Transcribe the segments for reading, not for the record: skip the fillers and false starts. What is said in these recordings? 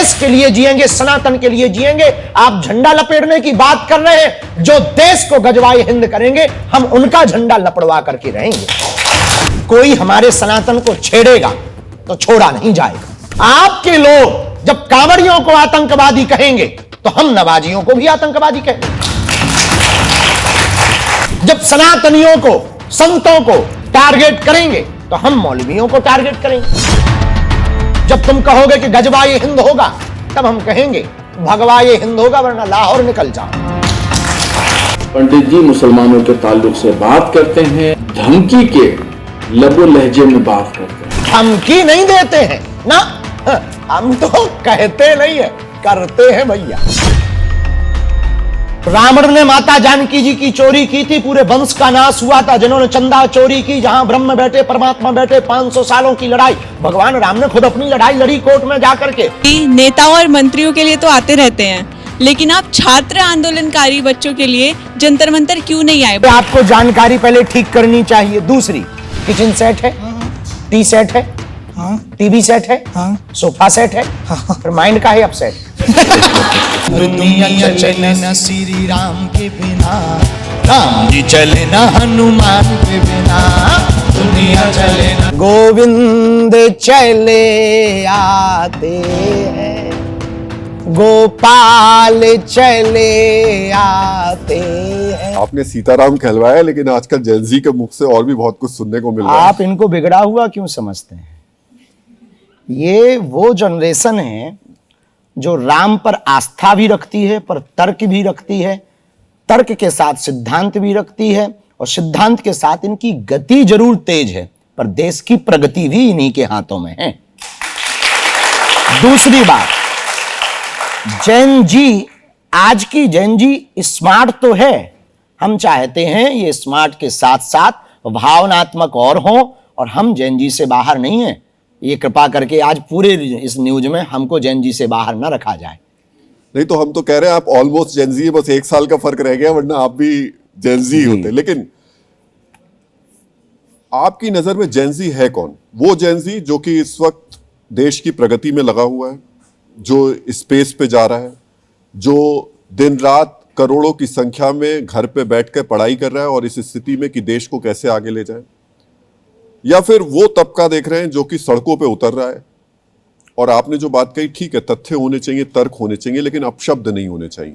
देश के लिए जिएंगे, सनातन के लिए जिएंगे। आप झंडा लपेटने की बात कर रहे हैं, जो देश को गजवाए हिंद करेंगे हम उनका झंडा लपड़वा करके रहेंगे। कोई हमारे सनातन को छेड़ेगा तो छोड़ा नहीं जाएगा। आपके लोग जब कांवड़ियों को आतंकवादी कहेंगे तो हम नवाजियों को भी आतंकवादी कहेंगे। जब सनातनियों को, संतों को टारगेट करेंगे तो हम मौलवियों को टारगेट करेंगे। जब तुम कहोगे कि गजवाए हिंद होगा तब हम कहेंगे भगवाए हिंद होगा, वरना लाहौर निकल जाओ। पंडित जी मुसलमानों के ताल्लुक से बात करते हैं, धमकी के लबो लहजे में बात करते हैं। धमकी नहीं देते हैं ना, हम तो कहते नहीं है, करते हैं भैया। रावण ने माता जानकी जी की चोरी की थी, पूरे वंश का नाश हुआ था। जिन्होंने चंदा चोरी की, जहां ब्रह्म बैठे परमात्मा बैठे, 500 सालों की लड़ाई, भगवान राम ने खुद अपनी लड़ाई लड़ी कोर्ट में जाकर के। नेताओं और मंत्रियों के लिए तो आते रहते हैं, लेकिन आप छात्र आंदोलनकारी बच्चों के लिए जंतर मंतर क्यों नहीं आए? आपको जानकारी पहले ठीक करनी चाहिए। दूसरी, किचन सेट है, टी सेट है, टीवी सेट है, सोफा सेट है, फिर माइंड का है अपसेट। दुनिया चले न श्री राम के बिना, राम जी चले न हनुमान के बिना, दुनिया चले न गोविंद चले आते हैं, गोपाल चले आते हैं। आपने सीताराम कहलवाया, लेकिन आजकल जेनजी के मुख से और भी बहुत कुछ सुनने को मिल रहा है। आप इनको बिगड़ा हुआ क्यों समझते हैं? ये वो जनरेशन है जो राम पर आस्था भी रखती है, पर तर्क भी रखती है, तर्क के साथ सिद्धांत भी रखती है, और सिद्धांत के साथ इनकी गति जरूर तेज है, पर देश की प्रगति भी इन्हीं के हाथों में है। दूसरी बात, जैन जी, आज की जैन जी स्मार्ट तो है, हम चाहते हैं ये स्मार्ट के साथ साथ भावनात्मक और हो, और हम जैन जी से बाहर नहीं हैं। ये कृपा करके आज पूरे इस न्यूज में हमको जैन जी से बाहर ना रखा जाए। नहीं तो हम तो कह रहे हैं आप ऑलमोस्ट जेनजी है, बस 1 साल का फर्क रह गया, वरना आप भी जेनजी होते। लेकिन आपकी नजर में जेनजी है कौन? वो जेनजी जो कि इस वक्त देश की प्रगति में लगा हुआ है, जो स्पेस पे जा रहा है, जो दिन रात करोड़ों की संख्या में घर पे बैठकर पढ़ाई कर रहा है और इस स्थिति में कि देश को कैसे आगे ले जाए, या फिर वो तबका देख रहे हैं जो कि सड़कों पे उतर रहा है? और आपने जो बात कही ठीक है, तथ्य होने चाहिए, तर्क होने चाहिए, लेकिन अपशब्द नहीं होने चाहिए।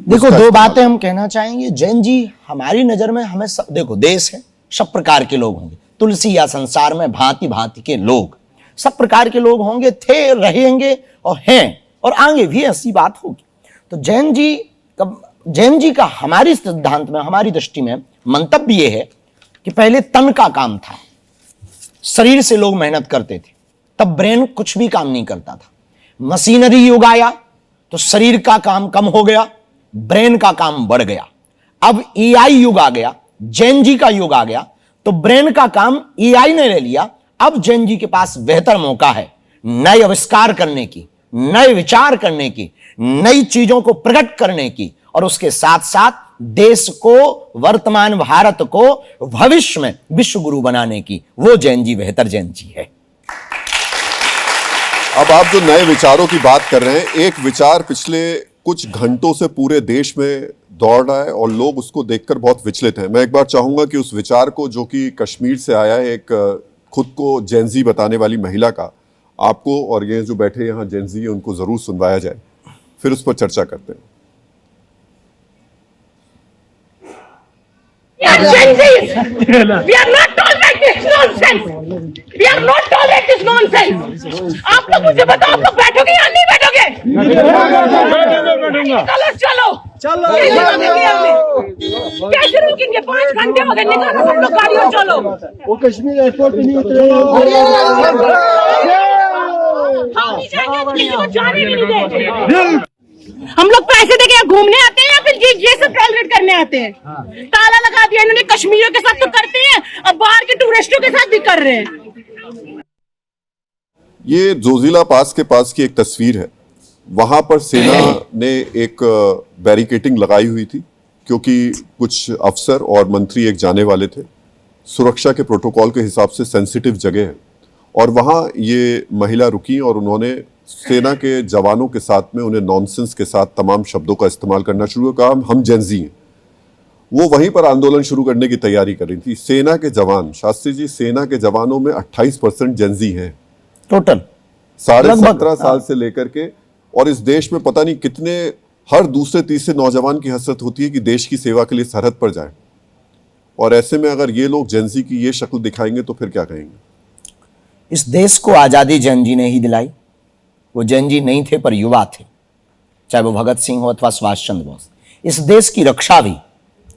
देखो, दो बातें हम कहना चाहेंगे। जैन जी हमारी नजर में हमें देखो, देश है, सब प्रकार के लोग होंगे, तुलसी या संसार में भांति भांति के लोग, सब प्रकार के लोग होंगे, थे, रहेंगे और हैं, और आगे भी ऐसी बात होगी। तो जैन जी का हमारी सिद्धांत में, हमारी दृष्टि में मंतव्य ये है कि पहले तन का काम था, शरीर से लोग मेहनत करते थे, तब ब्रेन कुछ भी काम नहीं करता था। मशीनरी युग आया तो शरीर का काम कम हो गया, ब्रेन का काम बढ़ गया। अब एआई युग आ गया, जैन जी का युग आ गया, तो ब्रेन का काम एआई ने ले लिया। अब जैन जी के पास बेहतर मौका है नए आविष्कार करने की, नए विचार करने की, नई चीजों को प्रकट करने की, और उसके साथ साथ देश को, वर्तमान भारत को भविष्य में विश्व गुरु बनाने की। वो जैन जी बेहतर जैन जी है। अब आप जो नए विचारों की बात कर रहे हैं, एक विचार पिछले कुछ घंटों से पूरे देश में दौड़ रहा है और लोग उसको देखकर बहुत विचलित हैं। मैं एक बार चाहूंगा कि उस विचार को, जो कि कश्मीर से आया है, एक खुद को जेनजी बताने वाली महिला का, आपको और ये जो बैठे यहाँ जेनजी है उनको जरूर सुनवाया जाए, फिर उस पर चर्चा करते हैं। We are Gen-Zs. We are not tolerate this nonsense. We are not tolerate this nonsense. आप लोग मुझे बताओ, आप लोग बैठोगे या नहीं बैठोगे? चलो चलो चलो, कैसे रुकेंगे? 5 घंटे हो गए, निकालो सब लोग गाड़ी और चलो। वो कश्मीर एयरपोर्ट पे नहीं उतरे। हम नहीं जाएंगे, किसी को जाने भी नहीं देंगे। हम लोग पैसे देके यहाँ घूमने आते हैं या फिर ये सब टॉलरेट करने आते हैं? ताला लगा दिया इन्होंने, कश्मीरियों के साथ तो करते हैं, अब बाहर के टूरिस्टों के साथ भी कर रहे हैं। ये जोजिला पास के पास की एक तस्वीर है। वहां पर सेना ने एक बैरिकेटिंग लगाई हुई थी, क्योंकि कुछ अफसर और मंत्री एक जाने वाले थे। सुरक्षा के प्रोटोकॉल के हिसाब से सेंसिटिव जगह है, और वहां ये महिला रुकी और उन्होंने सेना के जवानों के साथ में उन्हें नॉनसेंस के साथ तमाम शब्दों का इस्तेमाल करना शुरू किया। हम जेंजी हैं। वो वहीं पर आंदोलन शुरू करने की तैयारी कर रही थी। सेना के जवान, शास्त्री जी, सेना के जवानों में 28% जेंजी हैं टोटल, 17.5 साल से लेकर के। और इस देश में पता नहीं कितने, हर दूसरे तीसरे नौजवान की हसरत होती है कि देश की सेवा के लिए सरहद पर जाए। और ऐसे में अगर ये लोग जेंजी की ये शक्ल दिखाएंगे तो फिर क्या कहेंगे? इस देश को आजादी जेनजी ने ही दिलाई। वो जेनजी नहीं थे पर युवा थे, चाहे वो भगत सिंह हो अथवा सुभाष चंद्र बोस। इस देश की रक्षा भी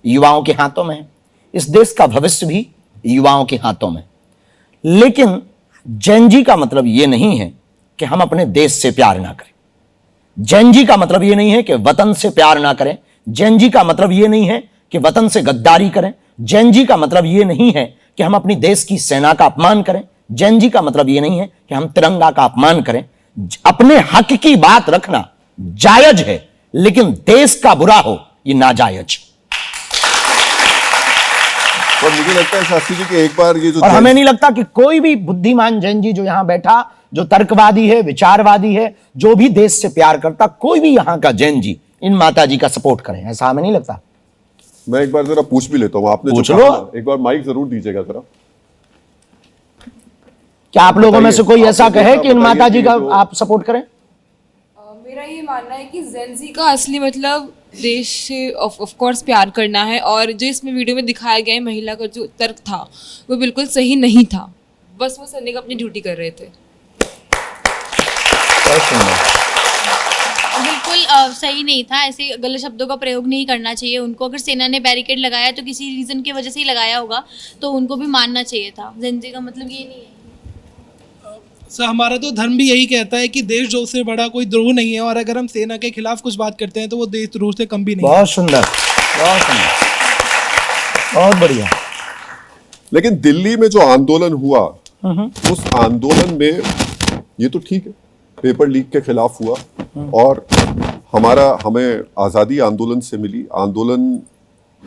युवाओं के हाथों में है, इस देश का भविष्य भी युवाओं के हाथों में। लेकिन जेनजी का मतलब यह नहीं है कि हम अपने देश से प्यार ना करें। जेनजी का मतलब यह नहीं है कि वतन से प्यार ना करें। जेनजी का मतलब यह नहीं है कि वतन से गद्दारी करें। जेनजी का मतलब यह नहीं है कि हम अपनी देश की सेना का अपमान करें। जेनजी का मतलब यह नहीं है कि हम तिरंगा का अपमान करें। अपने हक की बात रखना जायज है, लेकिन देश का बुरा हो यह नाजायज। और मुझे लगता है शास्त्री जी कि एक बार ये जो और हमें नहीं लगता कि कोई भी बुद्धिमान जेनजी जो यहां बैठा, जो तर्कवादी है, विचारवादी है, जो भी देश से प्यार करता, कोई भी यहां का जेनजी इन माताजी का सपोर्ट करें, ऐसा हमें नहीं लगता। मैं एक बार जरा पूछ भी लेता हूं, आपने पूछ जो लो। कहा ना, एक बार माइक जरूर दीजिएगा जरा। क्या आप लोगों में से कोई बताइए, ऐसा आपने कहे देखा, कि इन बताइए माताजी कि का जो- आप सपोर्ट करें? मेरा ये मानना है कि जेंजी का असली मतलब देश से ऑफ कोर्स प्यार करना है। और जो इसमें वीडियो में दिखाया गया है महिला का जो तर्क था वो बिल्कुल सही नहीं था। बस वो सैनिक अपनी ड्यूटी कर रहे थे। बिल्कुल सही नहीं था। ऐसे गलत शब्दों का प्रयोग नहीं करना चाहिए उनको। अगर सेना ने बैरिकेड लगाया तो किसी रीज़न की वजह से ही लगाया होगा, तो उनको भी मानना चाहिए था। जेंजी का मतलब ये नहीं है। सर, हमारा तो धर्म भी यही कहता है कि देशद्रोह से बड़ा कोई द्रोह नहीं है। और अगर हम सेना के खिलाफ कुछ बात करते हैं तो वो देशद्रोह से कम भी नहीं है। बहुत सुंदर, बहुत सुंदर, बहुत बढ़िया। लेकिन दिल्ली में जो आंदोलन हुआ, उस आंदोलन में ये तो ठीक है, पेपर लीक के खिलाफ हुआ और हमें आज़ादी आंदोलन से मिली। आंदोलन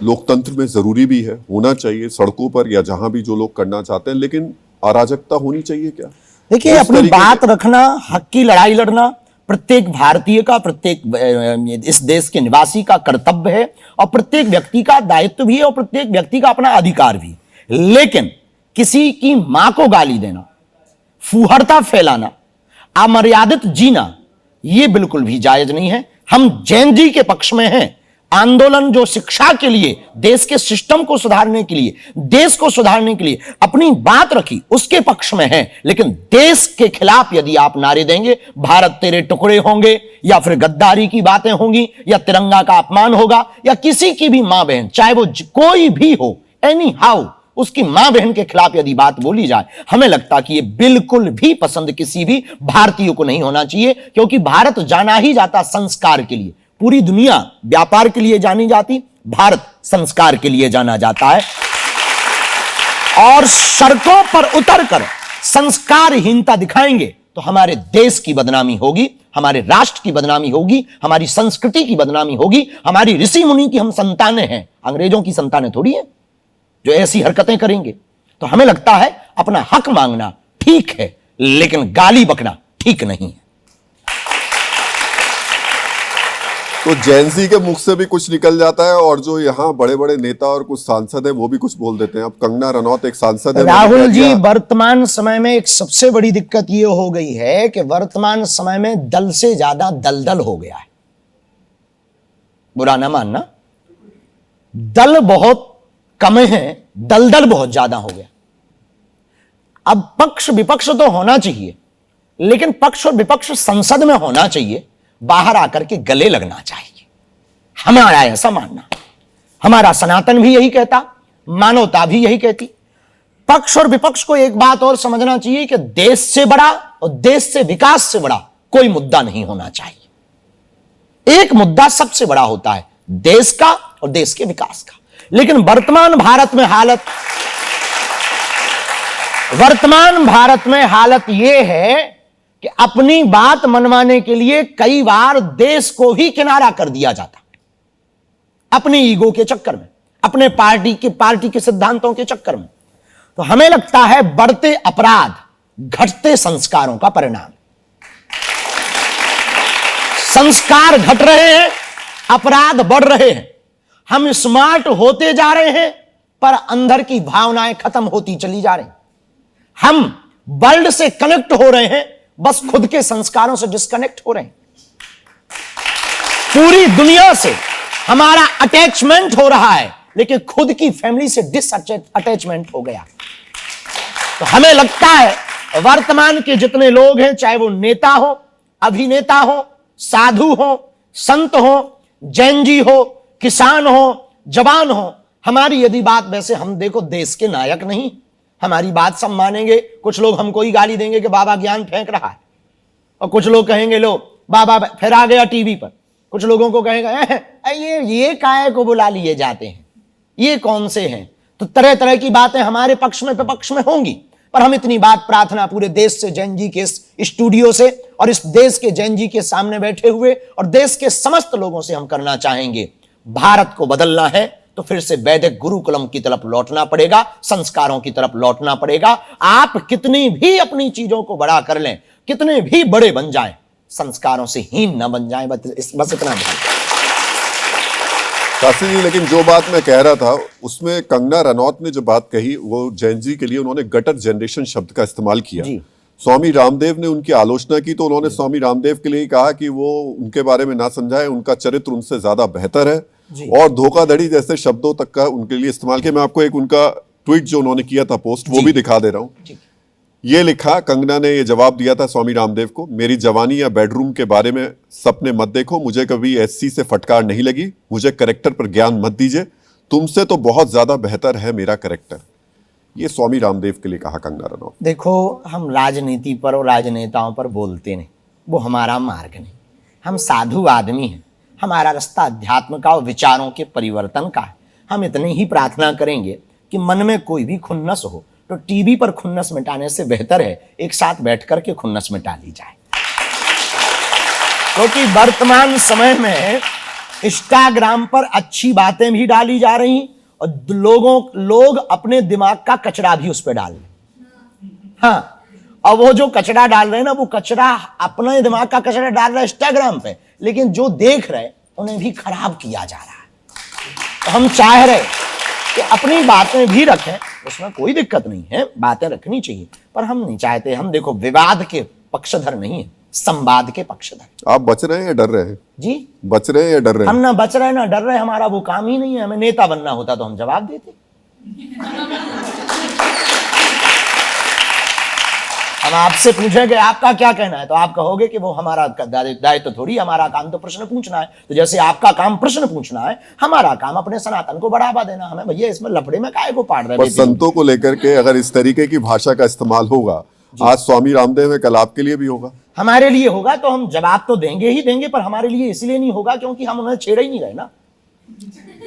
लोकतंत्र में जरूरी भी है, होना चाहिए सड़कों पर या जहां भी जो लोग करना चाहते हैं, लेकिन अराजकता होनी चाहिए क्या? देखिए, उस अपनी तरीके बात रखना, हक की लड़ाई लड़ना प्रत्येक भारतीय का, प्रत्येक इस देश के निवासी का कर्तव्य है और प्रत्येक व्यक्ति का दायित्व भी है और प्रत्येक व्यक्ति का अपना अधिकार भी। लेकिन किसी की मां को गाली देना, फूहड़ता फैलाना, अमर्यादित जीना, यह बिल्कुल भी जायज नहीं है। हम जेनजी के पक्ष में हैं। आंदोलन जो शिक्षा के लिए, देश के सिस्टम को सुधारने के लिए, देश को सुधारने के लिए अपनी बात रखी, उसके पक्ष में है। लेकिन देश के खिलाफ यदि आप नारे देंगे, भारत तेरे टुकड़े होंगे, या फिर गद्दारी की बातें होंगी, या तिरंगा का अपमान होगा, या किसी की भी मां बहन, चाहे वो कोई भी हो, एनी हाउ, उसकी मां बहन के खिलाफ यदि बात बोली जाए, हमें लगता कि यह बिल्कुल भी पसंद किसी भी भारतीय को नहीं होना चाहिए। क्योंकि भारत जाना ही जाता संस्कार के लिए। पूरी दुनिया व्यापार के लिए जानी जाती, भारत संस्कार के लिए जाना जाता है। और सड़कों पर उतरकर संस्कारहीनता दिखाएंगे तो हमारे देश की बदनामी होगी, हमारे राष्ट्र की बदनामी होगी, हमारी संस्कृति की बदनामी होगी। हमारी ऋषि मुनि की हम संतानें हैं, अंग्रेजों की संतानें थोड़ी हैं जो ऐसी हरकतें करेंगे। तो हमें लगता है अपना हक मांगना ठीक है, लेकिन गाली बकना ठीक नहीं है। तो जेनजी के मुख से भी कुछ निकल जाता है और जो यहाँ बड़े बड़े नेता और कुछ सांसद हैं वो भी कुछ बोल देते हैं। अब कंगना रनौत एक सांसद है। राहुल जी, वर्तमान समय में एक सबसे बड़ी दिक्कत ये हो गई है कि वर्तमान समय में दल से ज्यादा दलदल हो गया है। बुरा ना मानना, दल बहुत कम है, दलदल बहुत ज्यादा हो गया। अब पक्ष विपक्ष तो होना चाहिए, लेकिन पक्ष और विपक्ष संसद में होना चाहिए, बाहर आकर के गले लगना चाहिए। हमारा ऐसा मानना, हमारा सनातन भी यही कहता, मानवता भी यही कहती। पक्ष और विपक्ष को एक बात और समझना चाहिए कि देश से बड़ा और देश से विकास से बड़ा कोई मुद्दा नहीं होना चाहिए। एक मुद्दा सबसे बड़ा होता है, देश का और देश के विकास का। लेकिन वर्तमान भारत में हालत यह है कि अपनी बात मनवाने के लिए कई बार देश को ही किनारा कर दिया जाता, अपनी ईगो के चक्कर में, अपने पार्टी के सिद्धांतों के चक्कर में। तो हमें लगता है बढ़ते अपराध घटते संस्कारों का परिणाम। संस्कार घट रहे हैं, अपराध बढ़ रहे हैं, हम स्मार्ट होते जा रहे हैं पर अंदर की भावनाएं खत्म होती चली जा रही। हम वर्ल्ड से कनेक्ट हो रहे हैं, बस खुद के संस्कारों से डिस्कनेक्ट हो रहे हैं। पूरी दुनिया से हमारा अटैचमेंट हो रहा है, लेकिन खुद की फैमिली से डिसअटैचमेंट हो गया। तो हमें लगता है वर्तमान के जितने लोग हैं, चाहे वो नेता हो, अभिनेता हो, साधु हो, संत हो, जैन जी हो, किसान हो, जवान हो, हमारी यदि बात, वैसे हम देखो देश के नायक नहीं, हमारी बात सब मानेंगे। कुछ लोग हमको ही गाली देंगे कि बाबा ज्ञान फेंक रहा है, और कुछ लोग कहेंगे लो बाबा फिर आ गया टीवी पर। कुछ लोगों को कहेगा ये काहे को बुला लिए जाते हैं, ये कौन से हैं। तो तरह तरह की बातें हमारे पक्ष में विपक्ष में होंगी, पर हम इतनी बात प्रार्थना पूरे देश से, जैन जी के स्टूडियो से और इस देश के जैन जी के सामने बैठे हुए और देश के समस्त लोगों से हम करना चाहेंगे। भारत को बदलना है तो फिर से वैदिक गुरुकुलम की तरफ लौटना पड़ेगा, संस्कारों की तरफ लौटना पड़ेगा। आप कितनी भी अपनी चीजों को बड़ा कर लें, कितने भी बड़े बन जाएं, संस्कारों से हीन न बन जाएं, बस इतना ध्यान। शास्त्री जी, लेकिन जो बात मैं कह रहा था उसमें कंगना रनौत ने जो बात कही, वो जैन जी के लिए उन्होंने गटर जनरेशन शब्द का इस्तेमाल किया। स्वामी रामदेव ने उनकी आलोचना की तो उन्होंने स्वामी रामदेव के लिए कहा कि वो उनके बारे में ना समझाए, उनका चरित्र उनसे ज्यादा बेहतर है, और धोखाधड़ी जैसे शब्दों तक का उनके लिए इस्तेमाल किया। मैं आपको एक उनका ट्वीट जो उन्होंने किया था पोस्ट, वो भी दिखा दे रहा हूं। ये लिखा, कंगना ने ये जवाब दिया था स्वामी रामदेव को, मेरी जवानी या बेडरूम के बारे में सपने मत देखो, मुझे कभी एससी से फटकार नहीं लगी, मुझे करेक्टर पर ज्ञान मत दीजिए, तुमसे तो बहुत ज्यादा बेहतर है मेरा करेक्टर। ये स्वामी रामदेव के लिए कहा कंगना रनौत। देखो, हम राजनीति पर और राजनेताओं पर बोलते नहीं, वो हमारा मार्ग नहीं। हम साधु आदमी हैं, हमारा रास्ता अध्यात्म का और विचारों के परिवर्तन का है। हम इतनी ही प्रार्थना करेंगे कि मन में कोई भी खुन्नस हो तो टीवी पर खुन्नस मिटाने से बेहतर है एक साथ बैठ करके खुन्नस मिटा ली जाए। क्योंकि वर्तमान समय में इंस्टाग्राम पर अच्छी बातें भी डाली जा रही और लोग अपने दिमाग का कचरा भी उस पर डाल रहे। हाँ, और वो जो कचरा डाल रहे हैं ना, वो कचरा अपने दिमाग का कचरा डाल रहा है इंस्टाग्राम पे, लेकिन जो देख रहे उन्हें भी खराब किया जा रहा है। तो हम चाह रहे कि अपनी बातें भी रखें, उसमें कोई दिक्कत नहीं है, बातें रखनी चाहिए, पर हम नहीं चाहते। हम देखो विवाद के पक्षधर नहीं है, संवाद के पक्षधर। आप बच रहे हैं या डर रहे हैं? जी, बच रहे हैं या डर रहे हैं? हम ना बच रहे ना डर रहे, हमारा वो काम ही नहीं है। हमें नेता बनना होता तो हम जवाब देते। हम आपसे पूछेंगे आपका क्या कहना है तो आप कहोगे कि वो हमारा दायित्व थोड़ी, हमारा काम तो प्रश्न पूछना है। तो जैसे आपका काम प्रश्न पूछना है, हमारा काम अपने सनातन को बढ़ावा देना। हमें भैया इसमें लफड़े में काहे को पाड़ रहे हैं? संतों को लेकर के अगर इस तरीके की भाषा का इस्तेमाल होगा, आज स्वामी रामदेव है, कल आपके लिए भी होगा, हमारे लिए होगा, तो हम जवाब तो देंगे ही देंगे, पर हमारे लिए इसलिए नहीं होगा क्योंकि हम उन्हें छेड़ ही नहीं रहे ना।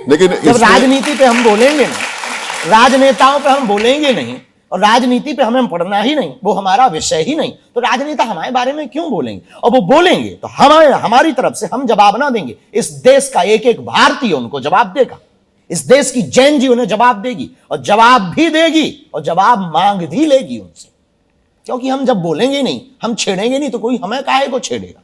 लेकिन जब राजनीति पे हम बोलेंगे नहीं, राजनेताओं पे हम बोलेंगे नहीं और राजनीति पे हमें पढ़ना ही नहीं, वो हमारा विषय ही नहीं, तो राजनेता हमारे बारे में क्यों बोलेंगे? और वो बोलेंगे तो हमारी तरफ से हम जवाब ना देंगे, इस देश का एक एक भारतीय उनको जवाब देगा, इस देश की जैन जी उन्हें जवाब देगी, और जवाब भी देगी और जवाब मांग भी लेगी उनसे। क्योंकि हम जब बोलेंगे नहीं, हम छेड़ेंगे नहीं, तो कोई हमें काहे को छेड़ेगा?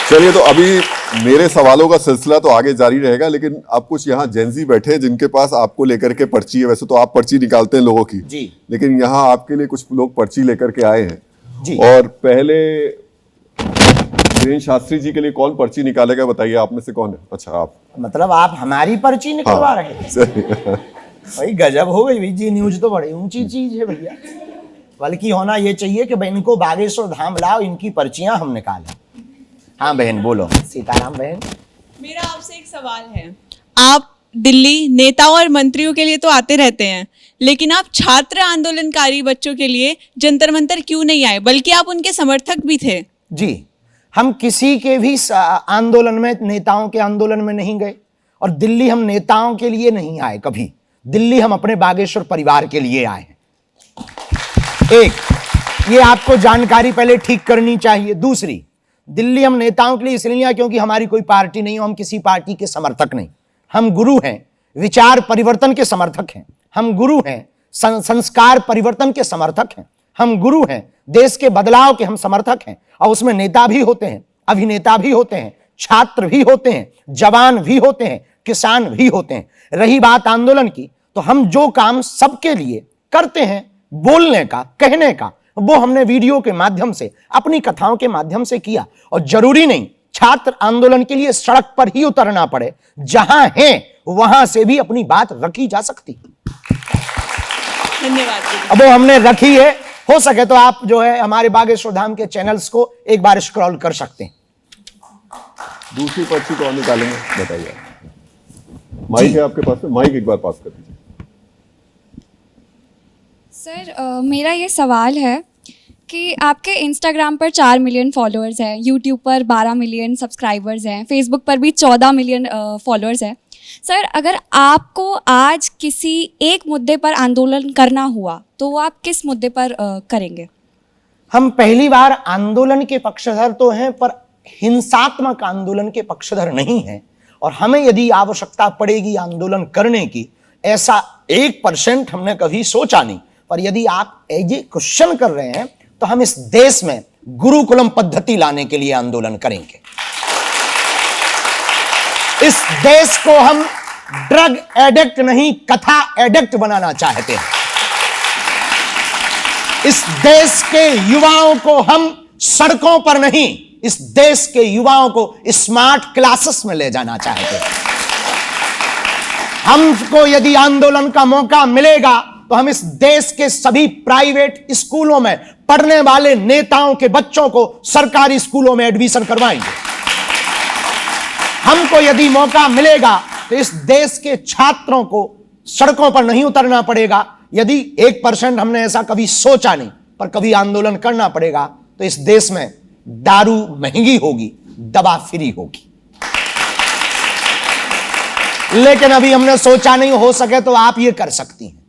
चलिए, तो अभी मेरे सवालों का सिलसिला तो आगे जारी रहेगा, लेकिन आप कुछ यहाँ जैनजी बैठे हैं जिनके पास आपको लेकर के पर्ची है। वैसे तो आप पर्ची निकालते हैं लोगों की जी, लेकिन यहाँ आपके लिए कुछ लोग पर्ची लेकर के आए हैं जी। और पहले वीरेंद्र शास्त्री जी के लिए कौन पर्ची निकालेगा, बताइए आप में से कौन है? अच्छा, आप, मतलब आप हमारी पर्ची निकलवा रहे हैं? भाई गजब हो गई जी, न्यूज तो बड़ी ऊंची चीज है भैया। बल्कि होना ये चाहिए कि इनको बागेश्वर धाम लाओ, इनकी पर्चियां हम निकालें। हाँ बहन बोलो। सीताराम बहन, मेरा आपसे एक सवाल है। आप दिल्ली नेताओं और मंत्रियों के लिए तो आते रहते हैं, लेकिन आप छात्र आंदोलनकारी बच्चों के लिए जंतर मंतर क्यों नहीं आए, बल्कि आप उनके समर्थक भी थे? जी, हम किसी के भी आंदोलन में, नेताओं के आंदोलन में नहीं गए, और दिल्ली हम नेताओं के लिए नहीं आए कभी। दिल्ली हम अपने बागेश्वर परिवार के लिए आए हैं। एक, ये आपको जानकारी पहले ठीक करनी चाहिए। दूसरी, दिल्ली हम नेताओं के लिए इसलिए आए क्योंकि हमारी कोई पार्टी नहीं है, हम किसी पार्टी के समर्थक नहीं। हम गुरु हैं, विचार परिवर्तन के समर्थक हैं। हम गुरु हैं, संस्कार परिवर्तन के समर्थक हैं। हम गुरु हैं, देश के बदलाव के हम समर्थक हैं, और उसमें नेता भी होते हैं, अभिनेता भी होते हैं, छात्र भी होते हैं, जवान भी होते हैं, किसान भी होते हैं। रही बात आंदोलन की, तो हम जो काम सबके लिए करते हैं, बोलने का, कहने का, वो हमने वीडियो के माध्यम से, अपनी कथाओं के माध्यम से किया। और जरूरी नहीं छात्र आंदोलन के लिए सड़क पर ही उतरना पड़े, जहां हैं वहां से भी अपनी बात रखी जा सकती। धन्यवाद। अब वो हमने रखी है, हो सके तो आप जो है हमारे बागेश्वर धाम के चैनल्स को एक बार स्क्रॉल कर सकते हैं। दूसरी पर्ची कौन निकालेंगे बताइए। माइक है आपके पास में, माइक एक बार पास कर दीजिए। सर मेरा ये सवाल है कि आपके इंस्टाग्राम पर 4 मिलियन फॉलोअर्स हैं, यूट्यूब पर 12 मिलियन सब्सक्राइबर्स हैं, फेसबुक पर भी 14 मिलियन फॉलोअर्स हैं। सर अगर आपको आज किसी एक मुद्दे पर आंदोलन करना हुआ तो वो आप किस मुद्दे पर करेंगे? हम पहली बार आंदोलन के पक्षधर तो हैं, पर हिंसात्मक आंदोलन के पक्षधर नहीं हैं। और हमें यदि आवश्यकता पड़ेगी आंदोलन करने की, ऐसा 1% हमने कभी सोचा नहीं। पर यदि आप ये क्वेश्चन कर रहे हैं तो हम इस देश में गुरुकुलम पद्धति लाने के लिए आंदोलन करेंगे। इस देश को हम ड्रग एडिक्ट नहीं, कथा एडिक्ट बनाना चाहते हैं। इस देश के युवाओं को हम सड़कों पर नहीं, इस देश के युवाओं को स्मार्ट क्लासेस में ले जाना चाहते हैं। हमको यदि आंदोलन का मौका मिलेगा तो हम इस देश के सभी प्राइवेट स्कूलों में पढ़ने वाले नेताओं के बच्चों को सरकारी स्कूलों में एडमिशन करवाएंगे। हमको यदि मौका मिलेगा तो इस देश के छात्रों को सड़कों पर नहीं उतरना पड़ेगा। यदि 1% हमने ऐसा कभी सोचा नहीं, पर कभी आंदोलन करना पड़ेगा, तो इस देश में दारू महंगी होगी, दवा फ्री होगी। लेकिन अभी हमने सोचा नहीं, हो सके तो आप ये कर सकती हैं।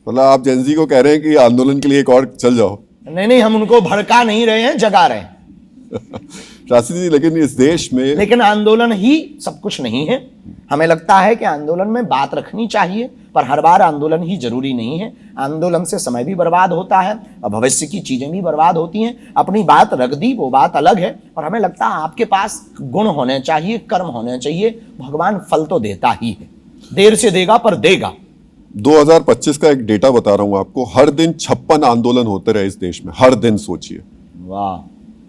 मतलब आप जेनजी को कह रहे हैं कि आंदोलन के लिए एक और चल जाओ। नहीं, हम उनको भड़का नहीं रहे हैं, जगा रहे हैं। राशि जी, लेकिन इस देश में, लेकिन आंदोलन ही सब कुछ नहीं है। हमें लगता है कि आंदोलन में बात रखनी चाहिए, पर हर बार आंदोलन ही जरूरी नहीं है। आंदोलन से समय भी बर्बाद होता है और भविष्य की चीजें भी बर्बाद होती हैं। अपनी बात रख दी, वो बात अलग है। और हमें लगता है आपके पास गुण होने चाहिए, कर्म होने चाहिए। भगवान फल तो देता ही है, देर से देगा पर देगा। 2025 का एक डेटा बता रहा हूं आपको। हर दिन 56 आंदोलन होते रहे इस देश में, हर दिन। सोचिए, वाह।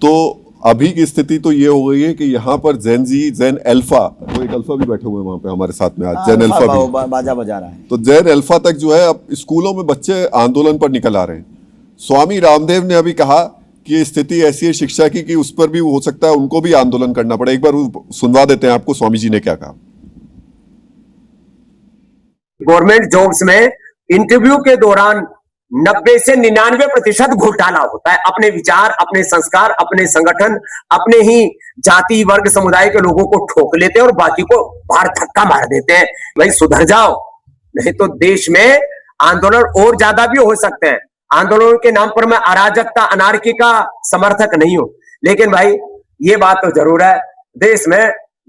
तो अभी की स्थिति तो ये हो गई है कि यहाँ पर जेन अल्फा, वो एक अल्फा भी बैठे हुए हैं वहां पे हमारे साथ में आज, जेन अल्फा भी बाजा बजा रहा है। तो जेन अल्फा तक जो है अब स्कूलों में बच्चे आंदोलन पर निकल आ रहे हैं। स्वामी रामदेव ने अभी कहा कि स्थिति ऐसी है शिक्षा की कि उस पर भी हो सकता है उनको भी आंदोलन करना पड़े। एक बार सुनवा देते हैं आपको स्वामी जी ने क्या कहा। गवर्नमेंट जॉब्स में इंटरव्यू के दौरान 90 से 99% घोटाला होता है। अपने विचार, अपने संस्कार, अपने संगठन, अपने ही जाति वर्ग समुदाय के लोगों को ठोक लेते हैं और बाकी को बाहर धक्का मार देते हैं। भाई सुधर जाओ, नहीं तो देश में आंदोलन और ज्यादा भी हो सकते हैं। आंदोलन के नाम पर मैं अराजकता, अनार्की का समर्थक नहीं हूं, लेकिन भाई ये बात तो जरूर है, देश में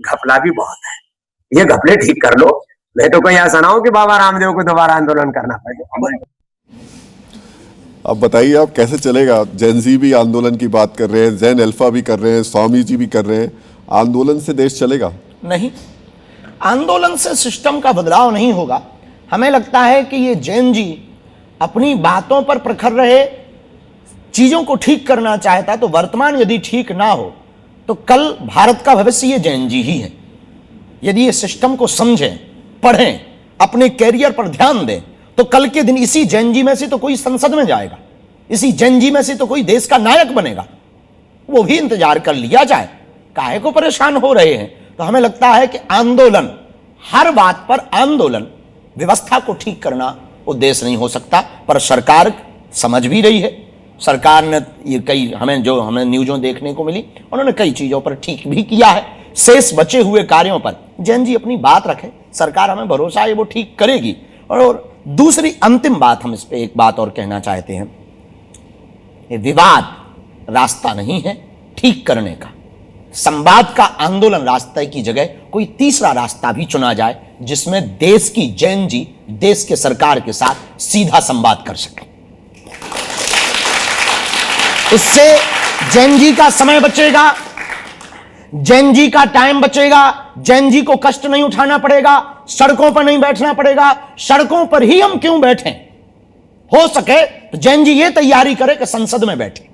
घपला भी बहुत है। ये घपले ठीक कर लो, मैं तो कोई ऐसा ना हो कि बाबा रामदेव को दोबारा आंदोलन करना पड़े। अब बताइए आप कैसे चलेगा। जेनजी भी आंदोलन की बात कर रहे हैं, जेन अल्फा भी कर रहे हैं, स्वामी जी भी कर रहे हैं। आंदोलन से देश चलेगा? नहीं, आंदोलन से सिस्टम का बदलाव नहीं होगा। हमें लगता है कि ये जैन जी अपनी बातों पर प्रखर रहे, चीजों को ठीक करना चाहता, तो वर्तमान यदि ठीक ना हो तो कल भारत का भविष्य ये जैन जी ही है। यदि ये सिस्टम को समझें, पढ़ें, अपने कैरियर पर ध्यान दें, तो कल के दिन इसी जैन जी में से तो कोई संसद में जाएगा, इसी जैन जी में से तो कोई देश का नायक बनेगा। वो भी इंतजार कर लिया जाए, काहे को परेशान हो रहे हैं। तो हमें लगता है कि आंदोलन, हर बात पर आंदोलन, व्यवस्था को ठीक करना उद्देश्य नहीं हो सकता। पर सरकार समझ भी रही है। सरकार ने ये कई हमें न्यूज़ों देखने को मिली, उन्होंने कई चीजों पर ठीक भी किया है। शेष बचे हुए कार्यों पर जैन जी अपनी बात रखे, सरकार, हमें भरोसा है वो ठीक करेगी। और दूसरी अंतिम बात, हम इस पे एक बात और कहना चाहते हैं, ये विवाद रास्ता नहीं है ठीक करने का। संवाद का आंदोलन रास्ते की जगह कोई तीसरा रास्ता भी चुना जाए, जिसमें देश की जैन जी देश के सरकार के साथ सीधा संवाद कर सके। इससे जैन जी का समय बचेगा, जैन जी का टाइम बचेगा, जैन जी को कष्ट नहीं उठाना पड़ेगा, सड़कों पर नहीं बैठना पड़ेगा। सड़कों पर ही हम क्यों बैठें? हो सके तो जैन जी ये तैयारी करे कि संसद में बैठे।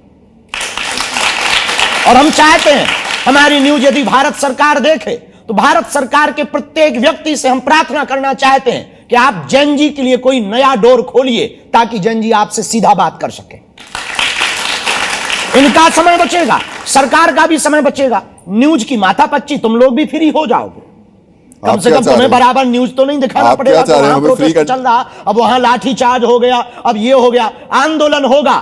और हम चाहते हैं हमारी न्यूज यदि भारत सरकार देखे तो भारत सरकार के प्रत्येक व्यक्ति से हम प्रार्थना करना चाहते हैं कि आप जैन जी के लिए कोई नया डोर खोलिए ताकि जैन जी आपसे सीधा बात कर सके। इनका समय बचेगा, सरकार का भी समय बचेगा। न्यूज की माथापच्ची तुम लोग भी फ्री हो जाओगे। कम से कम तुम्हें बराबर न्यूज तो नहीं दिखाना पड़ेगा। तो वहां प्रोटेस्ट चल रहा, अब वहां लाठी चार्ज हो गया, अब ये हो गया। आंदोलन होगा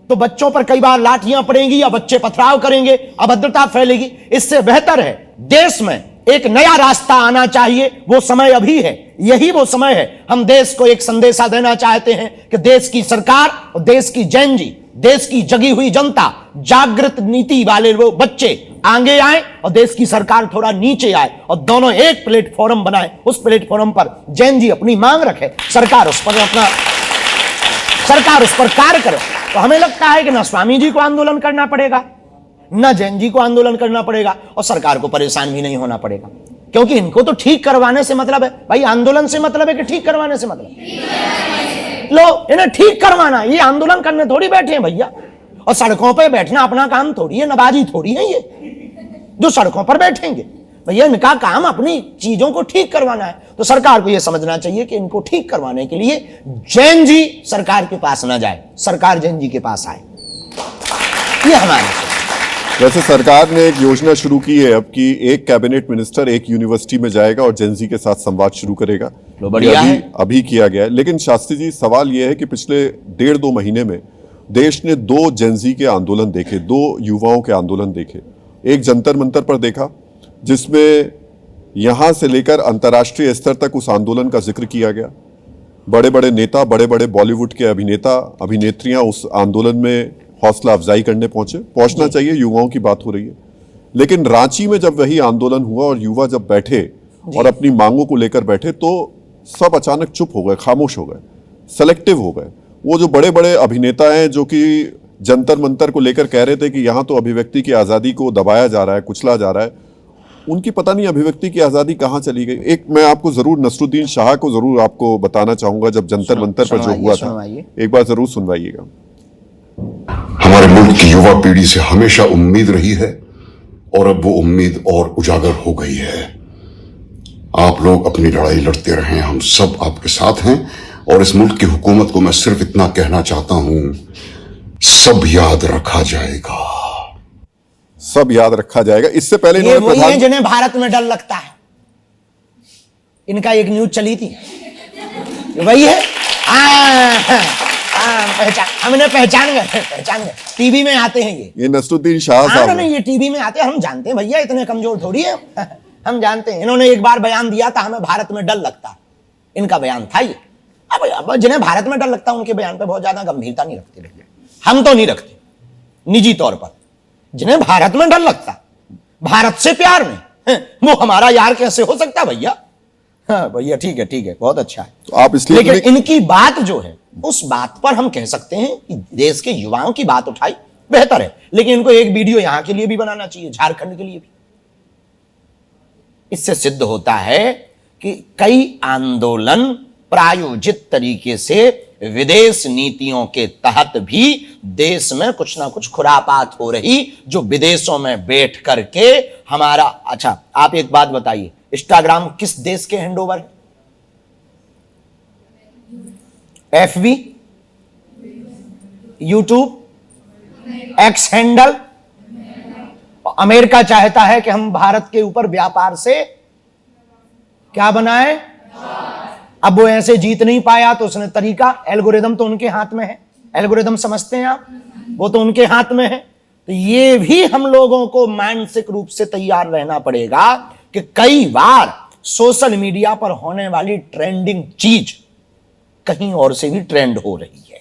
तो बच्चों पर कई बार लाठियां पड़ेंगी या बच्चे पथराव करेंगे, अभद्रता फैलेगी। इससे बेहतर है देश में एक नया रास्ता आना चाहिए। वो समय अभी है, यही वो समय है। हम देश को एक संदेशा देना चाहते हैं कि देश की सरकार और देश की जैन जी, देश की जगी हुई जनता, जागृत नीति वाले वो बच्चे आगे आए और देश की सरकार थोड़ा नीचे आए और दोनों एक प्लेटफॉर्म बनाए। उस प्लेटफॉर्म पर जैन जी अपनी मांग रखे, सरकार उस पर कार्य करे। तो हमें लगता है कि न स्वामी जी को आंदोलन करना पड़ेगा, न जैन जी को आंदोलन करना पड़ेगा और सरकार को परेशान भी नहीं होना पड़ेगा, क्योंकि इनको तो ठीक करवाने से मतलब है। भाई आंदोलन से मतलब है कि ठीक करवाने से मतलब लो, इन्हें ठीक करवाना। ये आंदोलन करने थोड़ी बैठे हैं भैया, और सड़कों पे बैठना अपना काम थोड़ी है, नवाजी थोड़ी है ये जो सड़कों पर बैठेंगे। भैया इनका काम अपनी चीजों को ठीक करवाना है। तो सरकार को यह समझना चाहिए कि इनको ठीक करवाने के लिए जैन जी सरकार के पास ना जाए, सरकार जैन जी के पास आए। ये हमारा। वैसे सरकार ने एक योजना शुरू की है अब कि एक कैबिनेट मिनिस्टर एक यूनिवर्सिटी में जाएगा और जेन जी के साथ संवाद शुरू करेगा। अभी किया गया है। लेकिन शास्त्री जी, सवाल यह है कि पिछले 1.5-2 महीने में देश ने 2 जेन जी के आंदोलन देखे, 2 युवाओं के आंदोलन देखे। एक जंतर मंतर पर देखा जिसमें यहां से लेकर अंतर्राष्ट्रीय स्तर तक उस आंदोलन का जिक्र किया गया। बड़े बड़े नेता, बड़े बड़े बॉलीवुड के अभिनेता अभिनेत्रियां उस आंदोलन में हौसला अफजाई करने पहुंचना चाहिए, युवाओं की बात हो रही है। लेकिन रांची में जब वही आंदोलन हुआ और युवा जब बैठे और अपनी मांगों को लेकर बैठे तो सब अचानक चुप हो गए, खामोश हो गए, सेलेक्टिव हो गए। वो जो बड़े बड़े अभिनेता हैं जो कि जंतर मंतर को लेकर कह रहे थे कि यहाँ तो अभिव्यक्ति की आज़ादी को दबाया जा रहा है, कुचला जा रहा है, उनकी पता नहीं अभिव्यक्ति की आज़ादी कहाँ चली गई। एक मैं आपको जरूर नसरुद्दीन शाह को जरूर आपको बताना चाहूंगा, जब जंतर मंतर पर जो हुआ था, एक बार जरूर सुनवाइएगा। हमारे मुल्क की युवा पीढ़ी से हमेशा उम्मीद रही है और अब वो उम्मीद और उजागर हो गई है। आप लोग अपनी लड़ाई लड़ते रहे, हम सब आपके साथ हैं। और इस मुल्क की हुकूमत को मैं सिर्फ इतना कहना चाहता हूं, सब याद रखा जाएगा, सब याद रखा जाएगा। इससे पहले ये वही है जिन्हें भारत में डर लगता है। इनका एक न्यूज चली थी, वही है। हमने पहचान गए, टीवी में आते हैं ये नसरुद्दीन शाह साहब। नहीं, ये टीवी में आते हैं, हम जानते हैं भैया, इतने कमजोर थोड़ी है। हम जानते हैं। इन्होंने एक बार बयान दिया था, हमें भारत में डर लगता है, इनका बयान था ये। अब जिन्हें भारत में डर लगता है उनके बयान पे बहुत ज्यादा गंभीरता नहीं रखते भैया, हम तो नहीं रखते निजी तौर पर। जिन्हें भारत में डर लगता, भारत से प्यार में, वो हमारा यार कैसे हो सकता भैया? हाँ भैया, ठीक है, बहुत अच्छा है। तो आप इसलिए लेकिन इनकी बात जो है उस बात पर हम कह सकते हैं कि देश के युवाओं की बात उठाई बेहतर है। लेकिन इनको एक वीडियो यहां के लिए भी बनाना चाहिए, झारखंड के लिए भी। इससे सिद्ध होता है कि कई आंदोलन प्रायोजित तरीके से विदेश नीतियों के तहत भी देश में कुछ ना कुछ खुरापात हो रही, जो विदेशों में बैठ करके हमारा। अच्छा, आप एक बात बताइए, इंस्टाग्राम किस देश के हैंडओवर है? FB, YouTube, x handle. America चाहता है कि हम भारत के ऊपर व्यापार से क्या बनाए। अब वो ऐसे जीत नहीं पाया तो उसने तरीका, एल्गोरिदम तो उनके हाथ में है। एल्गोरिदम समझते हैं आप, वो तो उनके हाथ में है। तो ये भी हम लोगों को मानसिक रूप से तैयार रहना पड़ेगा कि कई बार सोशल मीडिया पर होने वाली ट्रेंडिंग चीज कहीं और से भी ट्रेंड हो रही है,